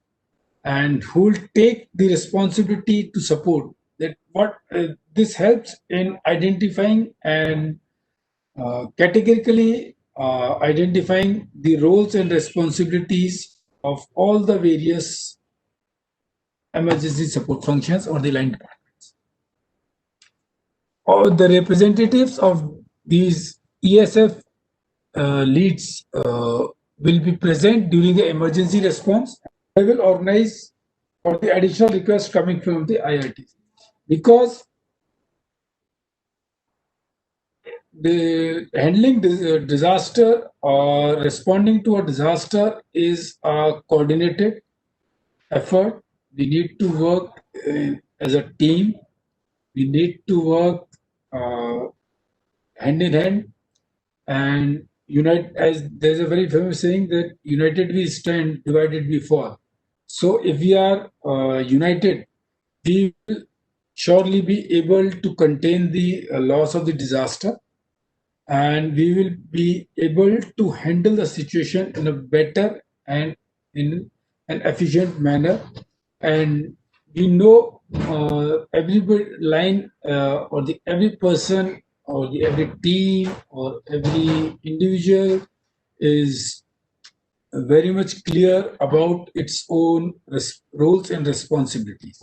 and who will take the responsibility to support that. What this helps in identifying and categorically identifying the roles and responsibilities of all the various emergency support functions or the line departments. Or the representatives of these ESF leads will be present during the emergency response. They will organize for the additional requests coming from the IRTs, because the handling disaster or responding to a disaster is a coordinated effort. We need to work as a team. We need to work hand in hand and unite. As there's a very famous saying that united we stand, divided we fall. So if we are united, we will surely be able to contain the loss of the disaster, and we will be able to handle the situation in a better and in an efficient manner. And we know every line or every person or every team or every individual is very much clear about its own roles and responsibilities.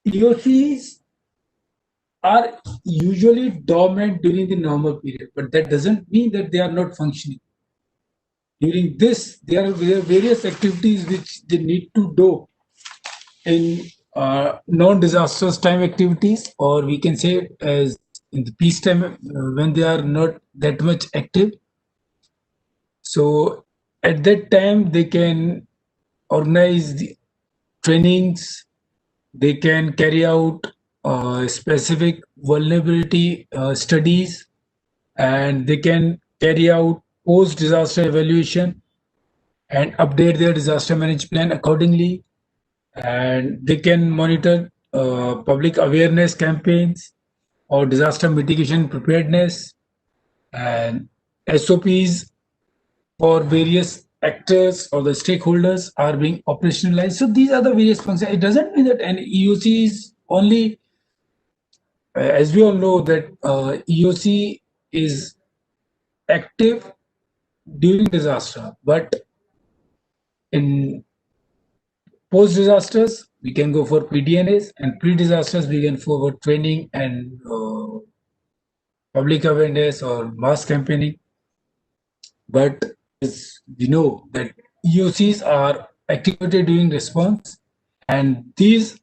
EOCs are usually dormant during the normal period, but that doesn't mean that they are not functioning. During this, there are various activities which they need to do in non-disastrous time activities, or we can say as in the peacetime when they are not that much active. So at that time, they can organize the trainings, they can carry out specific vulnerability studies, and they can carry out post-disaster evaluation and update their disaster management plan accordingly. And they can monitor public awareness campaigns or disaster mitigation preparedness and SOPs for various actors or the stakeholders are being operationalized. So these are the various functions. It doesn't mean that an EOC is only, as we all know, that EOC is active during disaster, but in post-disasters, we can go for PDNAs, and pre-disasters, we can go for training and public awareness or mass campaigning. But as we know that EOCs are activated during response, and these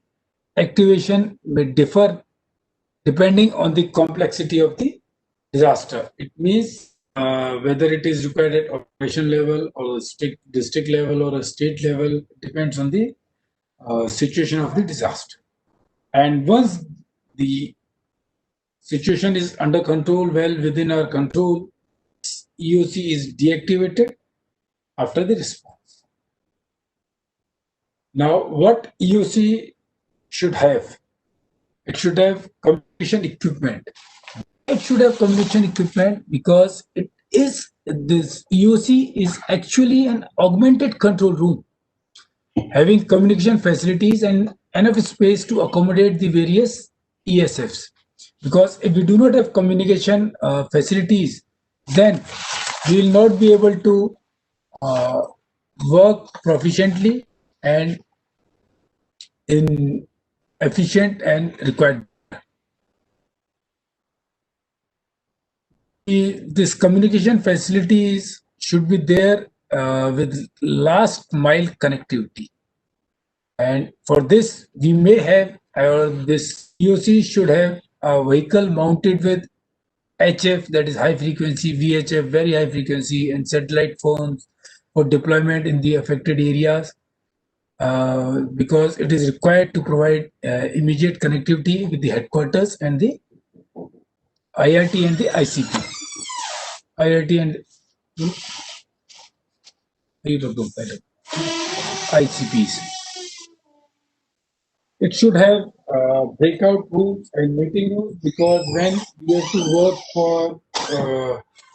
activation may differ depending on the complexity of the disaster. It means whether it is required at operation level or a district level or a state level, depends on the situation of the disaster. And once the situation is under control, well within our control, EOC is deactivated after the response. Now, what EOC should have? It should have communication equipment. It should have communication equipment because this EOC is actually an augmented control room, having communication facilities and enough space to accommodate the various ESFs. Because if we do not have communication facilities, then we will not be able to work proficiently and in efficient and required. This communication facilities should be there with last mile connectivity. And for this, we may have, this EOC should have a vehicle mounted with HF, that is high frequency, VHF, very high frequency, and satellite phones for deployment in the affected areas, because it is required to provide immediate connectivity with the headquarters and the IRT and the ICP. IRT and ICPs. It should have breakout rooms and meeting rooms, because when we have to work for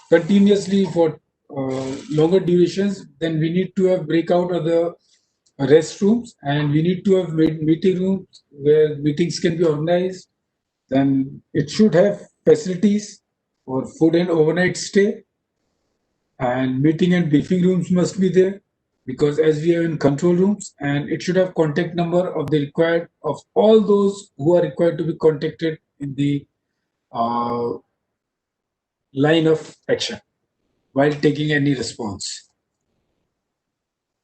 continuously for longer durations, then we need to have breakout of the restrooms, and we need to have meeting rooms where meetings can be organized. Then it should have facilities for food and overnight stay, and meeting and briefing rooms must be there, because as we are in control rooms, and it should have contact number of the required of all those who are required to be contacted in the line of action while taking any response.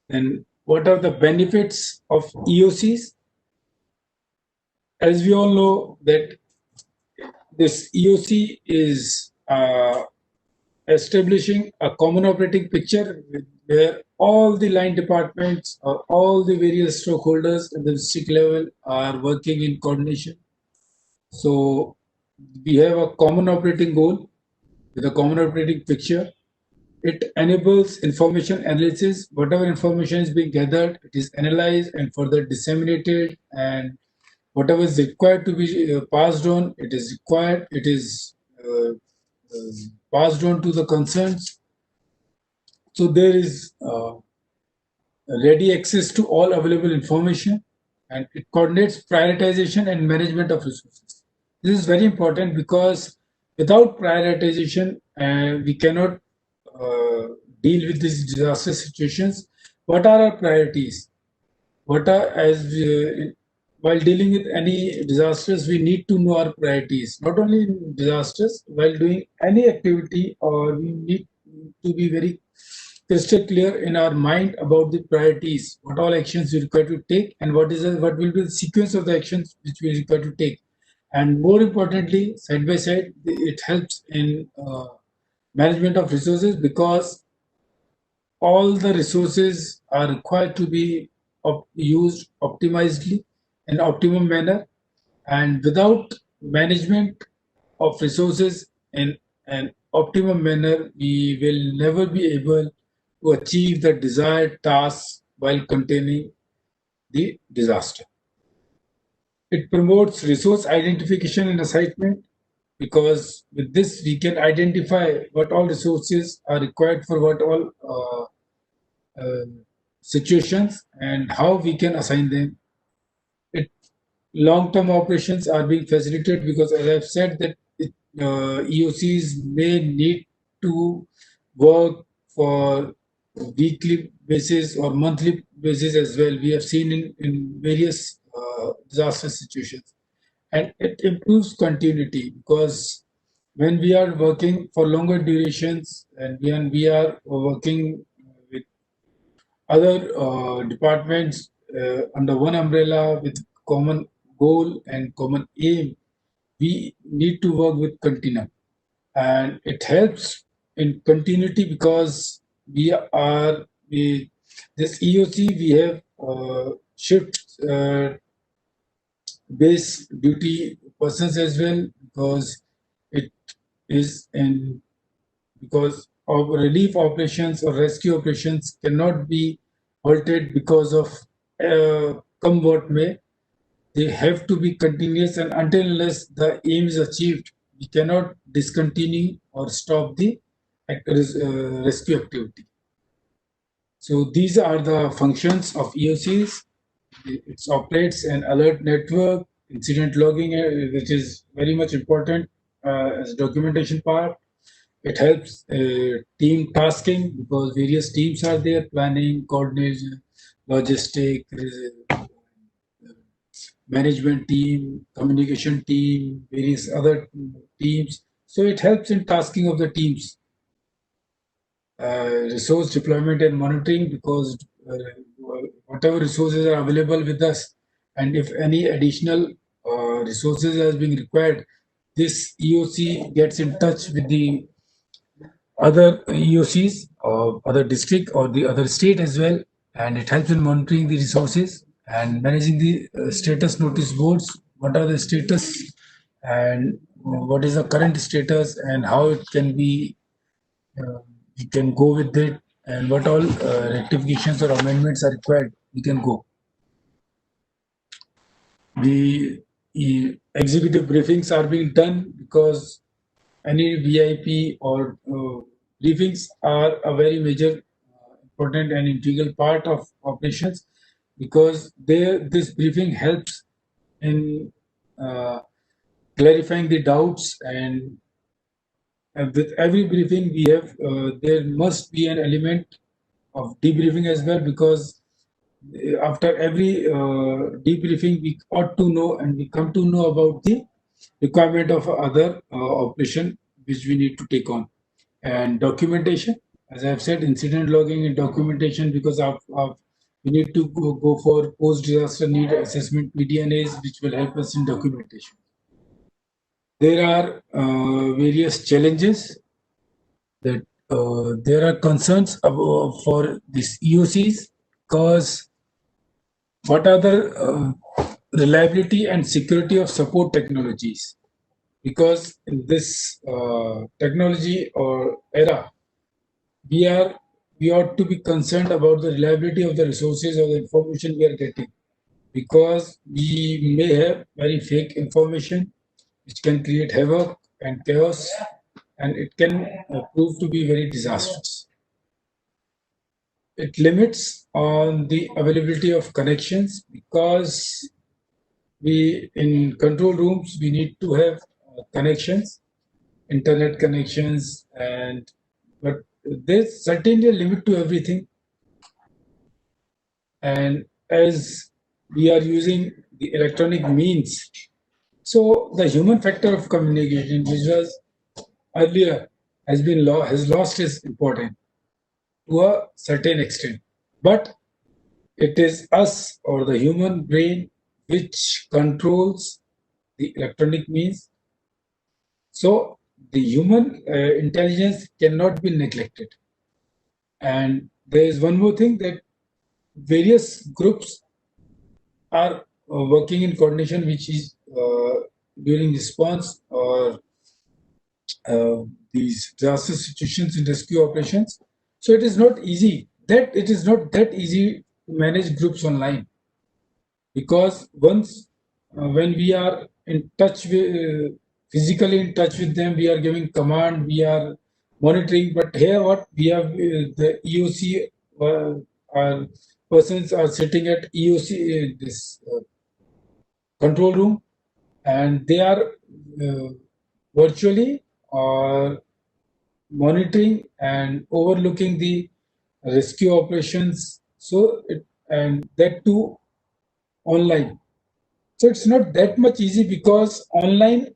Then what are the benefits of EOCs? As we all know that this EOC is establishing a common operating picture where all the line departments or all the various stakeholders at the district level are working in coordination. So we have a common operating goal with a common operating picture. It enables information analysis. Whatever information is being gathered, it is analyzed and further disseminated, and whatever is required to be passed on, it is required. It is passed on to the concerns. So there is ready access to all available information, and it coordinates prioritization and management of resources. This is very important, because without prioritization, we cannot deal with these disaster situations. What are our priorities? What are, while dealing with any disasters, we need to know our priorities. Not only in disasters, while doing any activity, or we need to be very crystal clear in our mind about the priorities, what all actions we require to take, and what will be the sequence of the actions which we require to take. And more importantly, side by side, it helps in management of resources, because all the resources are required to be used optimizedly in optimum manner, and without management of resources in an optimum manner, we will never be able to achieve the desired task while containing the disaster. It promotes resource identification and assignment, because with this we can identify what all resources are required for what all situations and how we can assign them. Long-term operations are being facilitated because, as I've said, that EOCs may need to work for weekly basis or monthly basis as well. We have seen in various disaster situations, and it improves continuity, because when we are working for longer durations and when we are working with other departments under one umbrella with common goal and common aim, we need to work with continuum, and it helps in continuity because this EOC we have shift base duty persons as well, because it is in because of relief operations or rescue operations cannot be halted because of come what may. They have to be continuous, and until unless the aim is achieved, we cannot discontinue or stop the rescue activity. So these are the functions of EOCs. It operates an alert network, incident logging, which is very much important as documentation part. It helps team tasking because various teams are there: planning, coordination, logistic, management team, communication team, various other teams. So it helps in tasking of the teams. Resource deployment and monitoring, because whatever resources are available with us, and if any additional resources has been required, this EOC gets in touch with the other EOCs or other district or the other state as well, and it helps in monitoring the resources and managing the status notice boards. What are the status and what is the current status and how it can be we can go with it, and what all rectifications or amendments are required, we can go. The executive briefings are being done because any VIP or briefings are a very major, important and integral part of operations, because this briefing helps in clarifying the doubts, and with every briefing we have there must be an element of debriefing as well, because after every debriefing we ought to know and we come to know about the requirement of other operation which we need to take on. And documentation, as I've said, incident logging and documentation, because we need to go for post-disaster need assessment PDNAs, which will help us in documentation. There are various challenges that there are concerns for these EOCs, because what are the reliability and security of support technologies? Because in this technology or era, we ought to be concerned about the reliability of the resources or the information we are getting, because we may have very fake information which can create havoc and chaos, and it can prove to be very disastrous. It limits on the availability of connections, because we in control rooms we need to have connections, internet connections, but there's certainly a limit to everything. And as we are using the electronic means, so the human factor of communication, which was earlier has lost its importance to a certain extent. But it is us or the human brain which controls the electronic means. So the human intelligence cannot be neglected. And there is one more thing, that various groups are working in coordination, which is during response or these disaster situations in rescue operations. So it is not easy. It is not that easy to manage groups online, because once when we are in touch with physically in touch with them, we are giving command, we are monitoring. But here, what we have the EOC our persons are sitting at EOC this control room, and they are virtually or monitoring and overlooking the rescue operations. So and that too online. So it's not that much easy, because online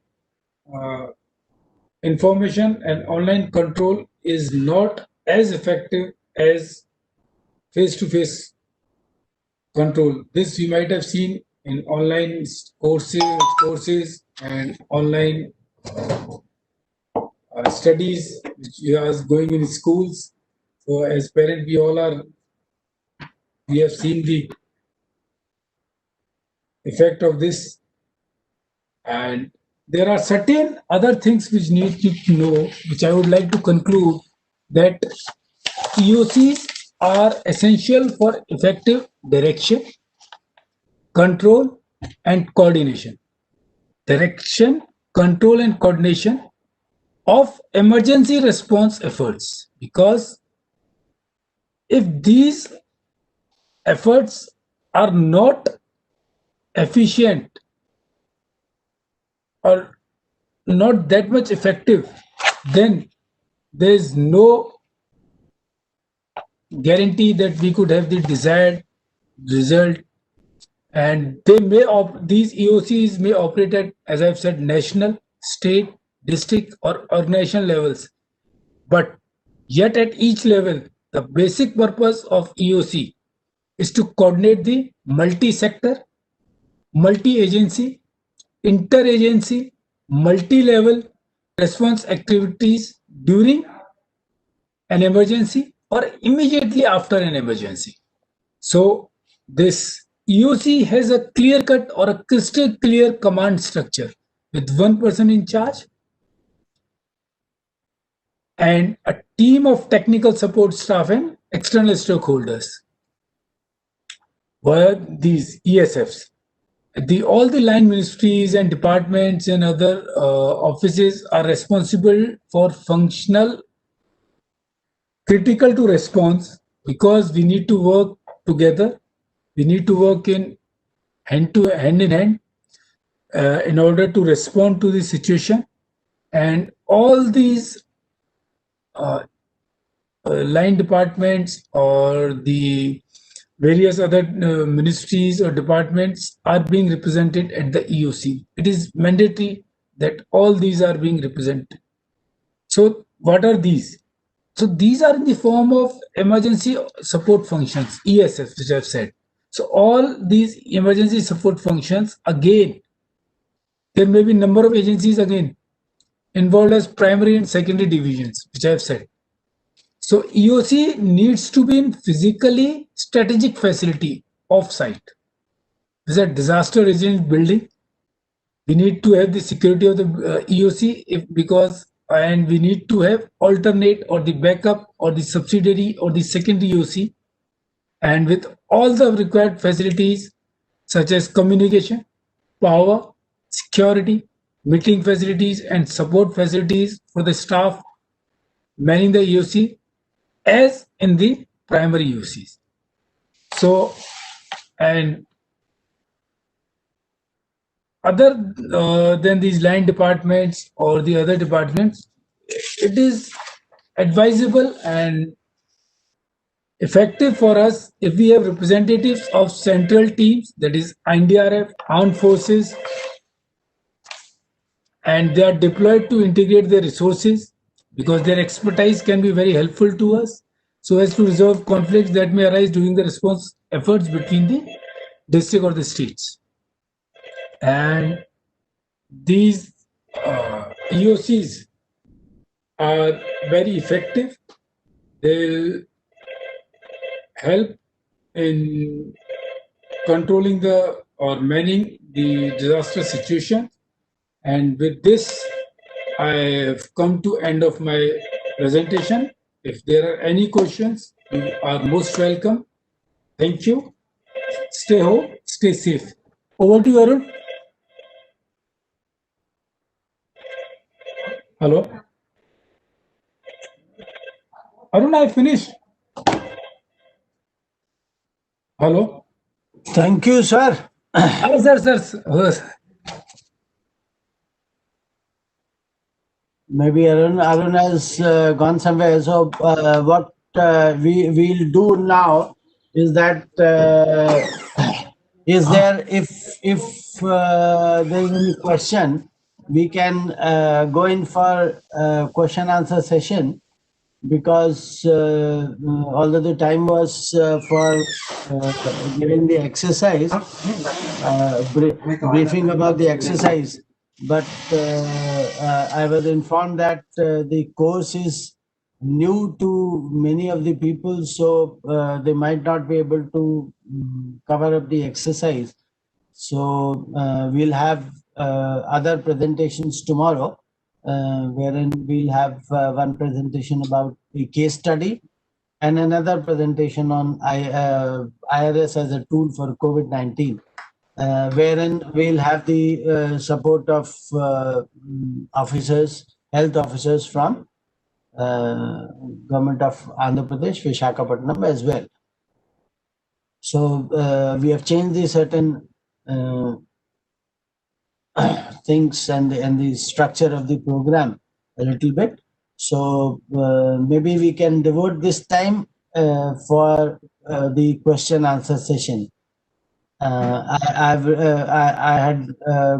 information and online control is not as effective as face-to-face control. This you might have seen in online courses and online studies which you are going in schools. So as parents, we have seen the effect of this, and there are certain other things which need to know, which I would like to conclude, that EOCs are essential for effective direction, control, and coordination. Direction, control, and coordination of emergency response efforts, because if these efforts are not efficient or not that much effective, then there is no guarantee that we could have the desired result. And these EOCs may operate at, as I've said, national, state, district, or organization levels. But yet at each level, the basic purpose of EOC is to coordinate the multi-sector, multi-agency, interagency, multi-level response activities during an emergency or immediately after an emergency. So this EOC has a clear-cut or a crystal clear command structure with one person in charge and a team of technical support staff and external stakeholders. Were these ESFs? All the line ministries and departments and other offices are responsible for functional critical to response, because we need to work together. We need to work in hand in hand in order to respond to the situation. And all these line departments or the various other ministries or departments are being represented at the EOC. It is mandatory that all these are being represented. So what are these? So these are in the form of emergency support functions, ESF, which I've said. So all these emergency support functions, again, there may be number of agencies again involved as primary and secondary divisions, which I've said. So EOC needs to be in physically strategic facility off-site. This is a disaster resilient building. We need to have the security of the EOC and we need to have alternate or the backup or the subsidiary or the secondary EOC, and with all the required facilities such as communication, power, security, meeting facilities, and support facilities for the staff manning the EOC as in the primary EOCs. So, and other than these line departments or the other departments, it is advisable and effective for us if we have representatives of central teams, that is NDRF, armed forces, and they are deployed to integrate their resources, because their expertise can be very helpful to us so as to resolve conflicts that may arise during the response efforts between the district or the states. And these EOCs are very effective. They'll help in controlling or manning the disaster situation. And with this, I have come to end of my presentation. If there are any questions, you are most welcome. Thank you. Stay home, stay safe. Over to you, Arun. Hello? Arun, I finished. Hello? Thank you, sir. Sir. Maybe Arun has gone somewhere. So what we'll do now is that is there if there is any question, we can go in for question answer session, because although the time was for giving the exercise, briefing about the exercise, but I was informed that the course is new to many of the people, so they might not be able to cover up the exercise. So we'll have other presentations tomorrow, wherein we'll have one presentation about the case study and another presentation on IRS as a tool for COVID-19, wherein we'll have the support of officers, health officers from Government of Andhra Pradesh, Visakhapatnam as well. So we have changed the certain things and the structure of the program a little bit. So maybe we can devote this time for the question answer session. I had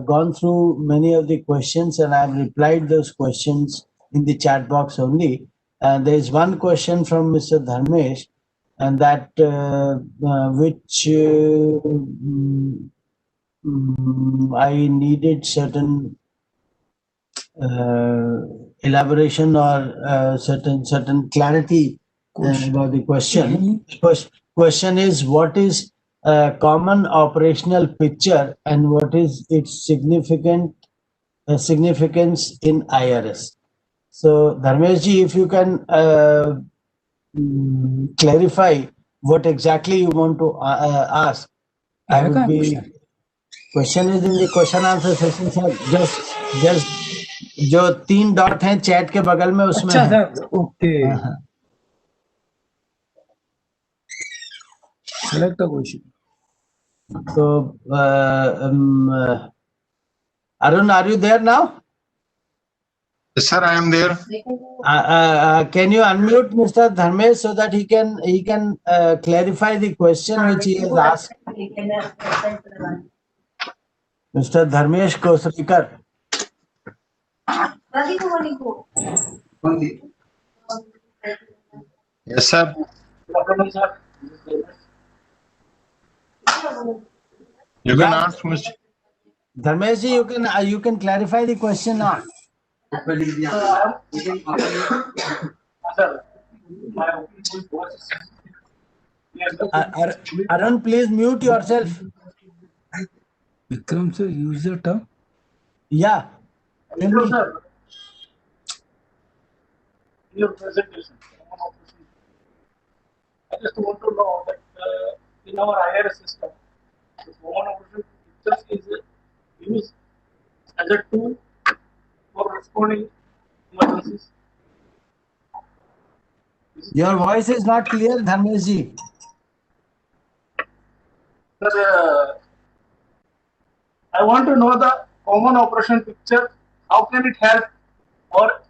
gone through many of the questions and I've replied those questions in the chat box only. And there is one question from Mr. Dharmesh, and that which I needed certain elaboration or certain clarity about the question. Question is, what is a common operational picture and what is its significance in IRS? So Dharmesh ji, if you can clarify what exactly you want to ask, I would be. Question is in the question answer session, sir. Just जो 3 dot हैं chat के बगल में, उसमें अच्छा sir, okay, select a question. So Arun, are you there now? Yes, sir, I am there. Can you unmute Mr. Dharmesh so that he can clarify the question which he has asked? Mr. Dharmesh Kosrikar. Yes, sir. You can ask, Mr. Dharmesh ji, you can clarify the question now. Arun, please mute yourself. Vikram sir, use the term. Yeah. Vikram sir, your presentation. I just want to know that in our IRS system, the common operational pictures is used as a tool for responding emergencies. Your voice is not clear, Dharmesh ji. Sir, I want to know the common operation picture. How can it help or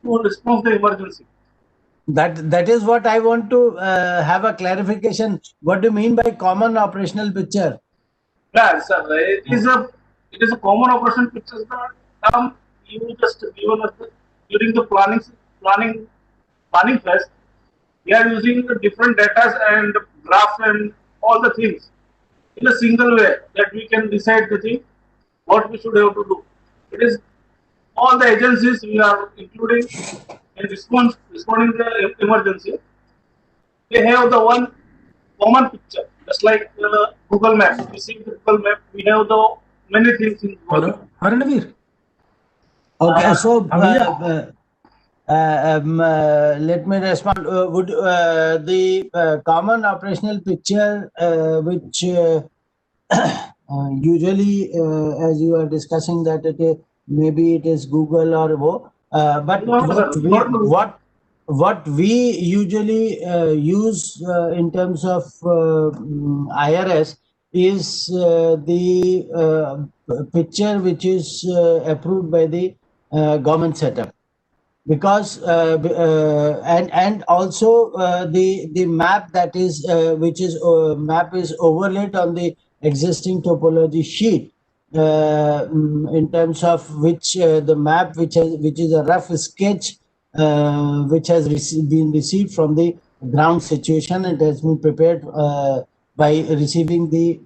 to respond to emergency? That is what I want to have a clarification. What do you mean by common operational picture? Yeah, sir, it is a common operation picture. The term you just given us during the planning phase. We are using the different data and graphs and all the things in a single way that we can decide the thing what we should have to do. It is all the agencies we are including in responding to the emergency. They have the one common picture, just like Google Map. We see the Google Map. We have the many things in Google. Hello, Haranavir. Okay, so let me respond. Would the common operational picture, which usually, as you are discussing, that maybe it is Google or but No, sir, not Google. what we usually use in terms of IRS is the picture which is approved by the government setup, because and also the map that is which is map is overlaid on the existing topology sheet, in terms of which the map which is a rough sketch which has been received from the ground situation. It has been prepared by receiving the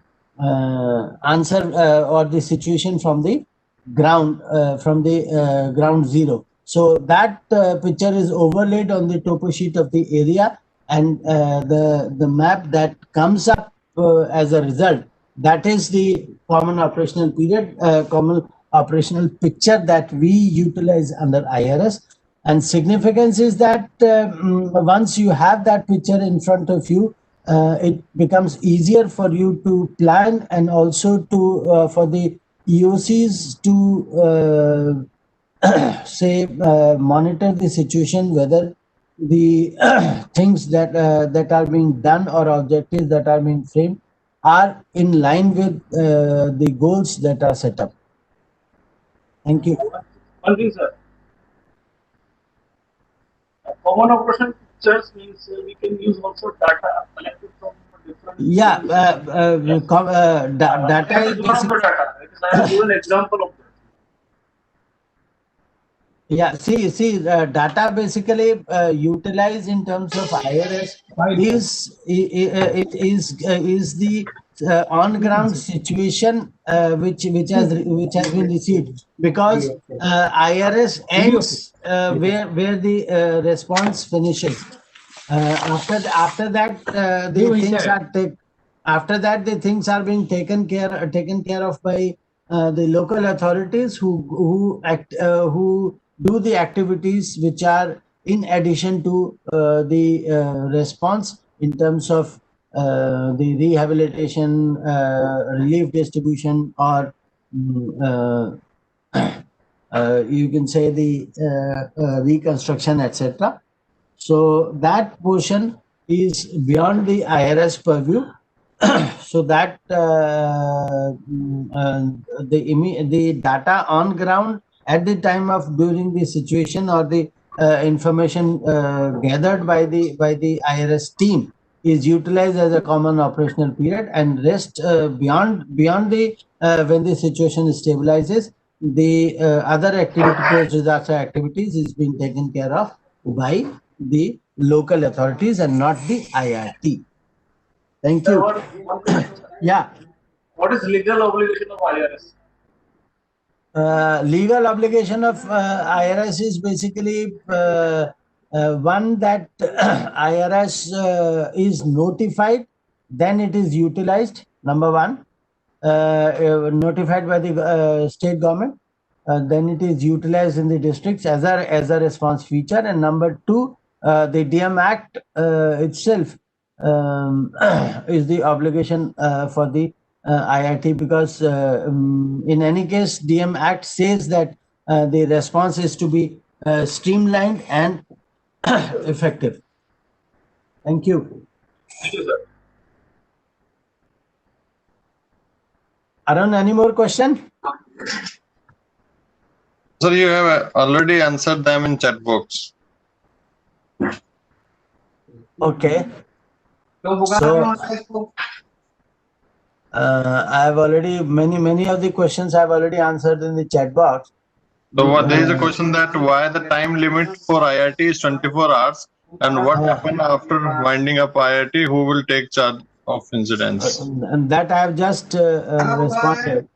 answer or the situation from the ground, ground zero. So that picture is overlaid on the topo sheet of the area, and the map that comes up as a result, that is the common operational period, common operational picture that we utilize under IRS. And significance is that once you have that picture in front of you, it becomes easier for you to plan, and also to for the EOCs to say monitor the situation, whether the things that are being done or objectives that are being framed are in line with the goals that are set up. Thank you. One thing, sir. Common operation pictures means we can use also data collected from different. Yeah, data is It is one of the data. It is, I have given example of that. Yeah, see, data basically utilized in terms of IRS is the on ground situation which has been received, because IRS ends where the response finishes. After that the things are being taken care of by the local authorities who do the activities which are in addition to the response in terms of the rehabilitation, relief distribution, or you can say the reconstruction, etc. So that portion is beyond the IRS purview. So that the data on ground at the time of during the situation, or the information gathered by the IRS team, is utilized as a common operational period, and rest beyond the when the situation stabilizes, the other activity, post disaster activities, is being taken care of by the local authorities and not the IRT. Thank Sir, you. one question, sir. Yeah. What is legal obligation of IRS? Legal obligation of IRS is basically one that IRS is notified, then it is utilized. Number one, notified by the state government, then it is utilized in the districts as a response feature. And number two, the DM Act itself is the obligation for the IIT, because in any case, DM Act says that the response is to be streamlined and effective. Thank you. Thank you, sir. Arun, any more question? Sir, you have already answered them in chat box. Okay. So I have already many of the questions I have already answered in the chat box. So there is a question that why the time limit for IIT is 24 hours, and what happened after winding up IIT? Who will take charge of incidents? And that I have just responded.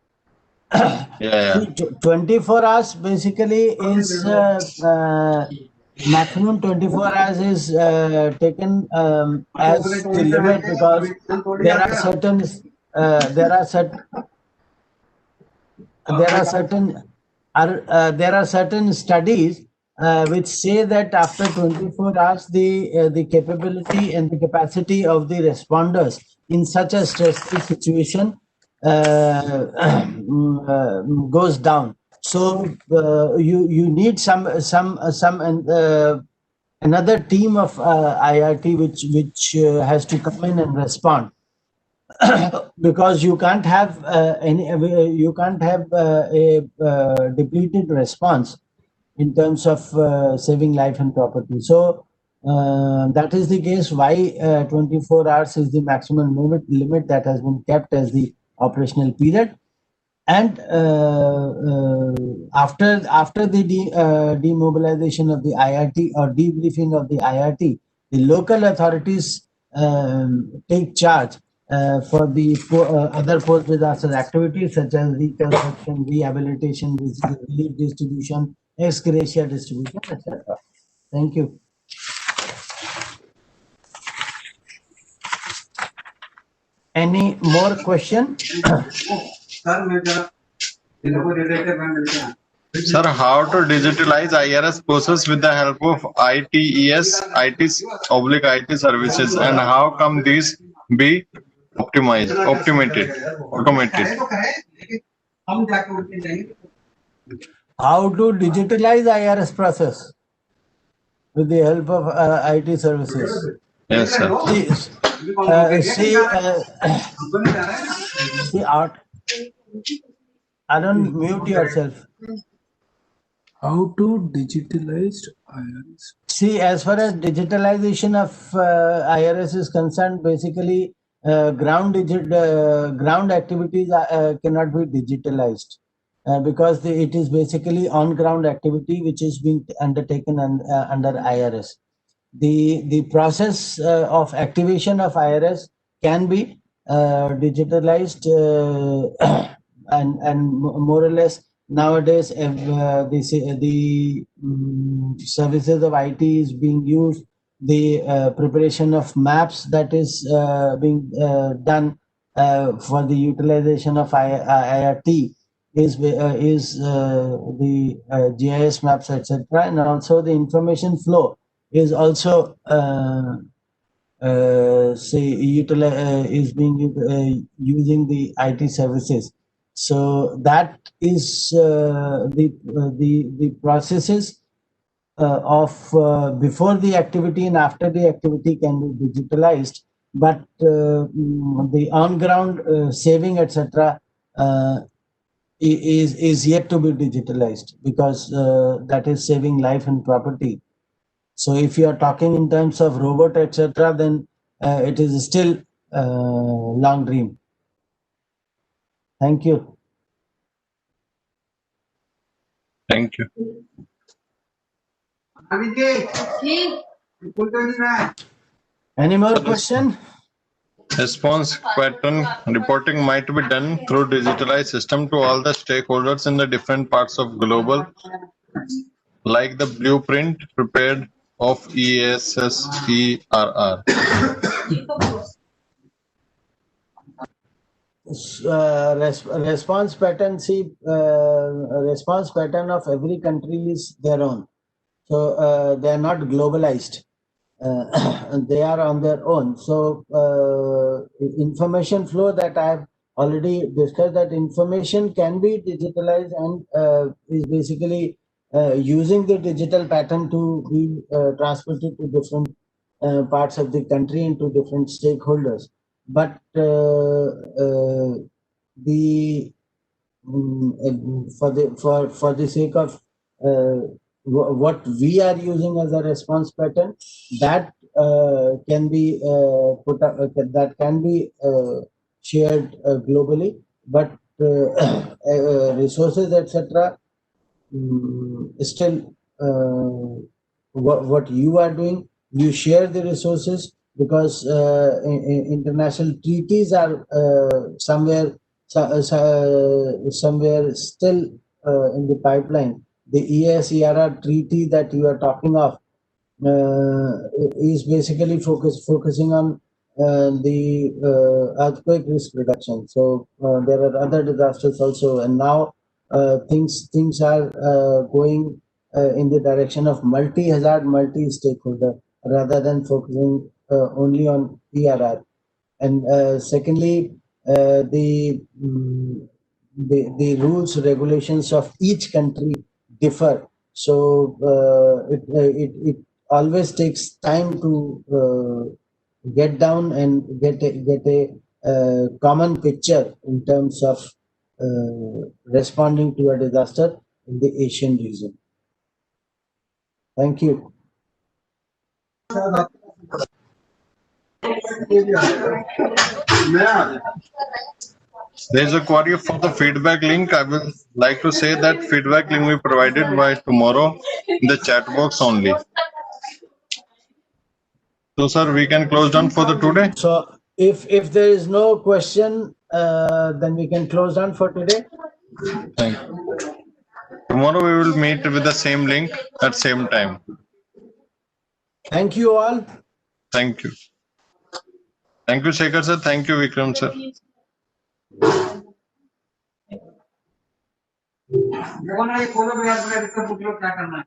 Yeah. 24 hours basically is maximum 24 hours is taken as the limit, because there are certain there are certain studies which say that after 24 hours, the capability and the capacity of the responders in such a stressful situation goes down. So you need some another team of IRT which has to come in and respond. Because you can't have a depleted response in terms of saving life and property. So that is the case why 24 hours is the maximum limit that has been kept as the operational period. And after the demobilization of the IRT or debriefing of the IRT, the local authorities take charge for the other post-disaster activities such as reconstruction, rehabilitation, relief distribution, ex gratia distribution, etc. Thank you. Any more question? Sir, how to digitalize IRS process with the help of ITES, IT/IT services, and how come these be automated? How to digitalize IRS process with the help of IT services? Yes, sir. See, Art. Arun, mute yourself. How to digitalize IRS? See, as far as digitalization of IRS is concerned, basically ground activities cannot be digitalized because it is basically on-ground activity which is being undertaken under IRS. The process of activation of IRS can be digitalized and more or less nowadays the services of IT is being used. The preparation of maps that is being done for the utilization of IRT is the GIS maps, etc., and also the information flow is also is being using the IT services. So that is the processes of before the activity and after the activity can be digitalized, but the on-ground saving, etc., is yet to be digitalized because that is saving life and property. So if you are talking in terms of robot, etc., then it is still long dream. Thank you. Thank you. Any more question? Response pattern reporting might be done through digitalized system to all the stakeholders in the different parts of global, like the blueprint prepared of ESSERR. Response pattern, see, response pattern of every country is their own. So they are not globalized. They are on their own. So information flow that I have already discussed, that information can be digitalized and is basically using the digital pattern to be transmitted to different parts of the country and to different stakeholders. But for the sake of what we are using as a response pattern, that can be put up, that can be shared globally, but resources, etc., still what you are doing, you share the resources because international treaties are somewhere still in the pipeline. The ESERR treaty that you are talking of is basically focusing on the earthquake risk reduction. So there are other disasters also, and now things are going in the direction of multi-hazard, multi-stakeholder, rather than focusing only on PRR. And secondly, the rules, regulations of each country differ. So it always takes time to get down and get a common picture in terms of responding to a disaster in the Asian region. Thank you. There is a query for the feedback link. I will like to say that feedback link will be provided by tomorrow in the chat box only. So, sir, we can close down for the today. So if there is no question, then we can close down for today. Thank you. Tomorrow we will meet with the same link at same time. Thank you all. Thank you. Thank you, Shekhar sir. Thank you, Vikram sir. क्या करना है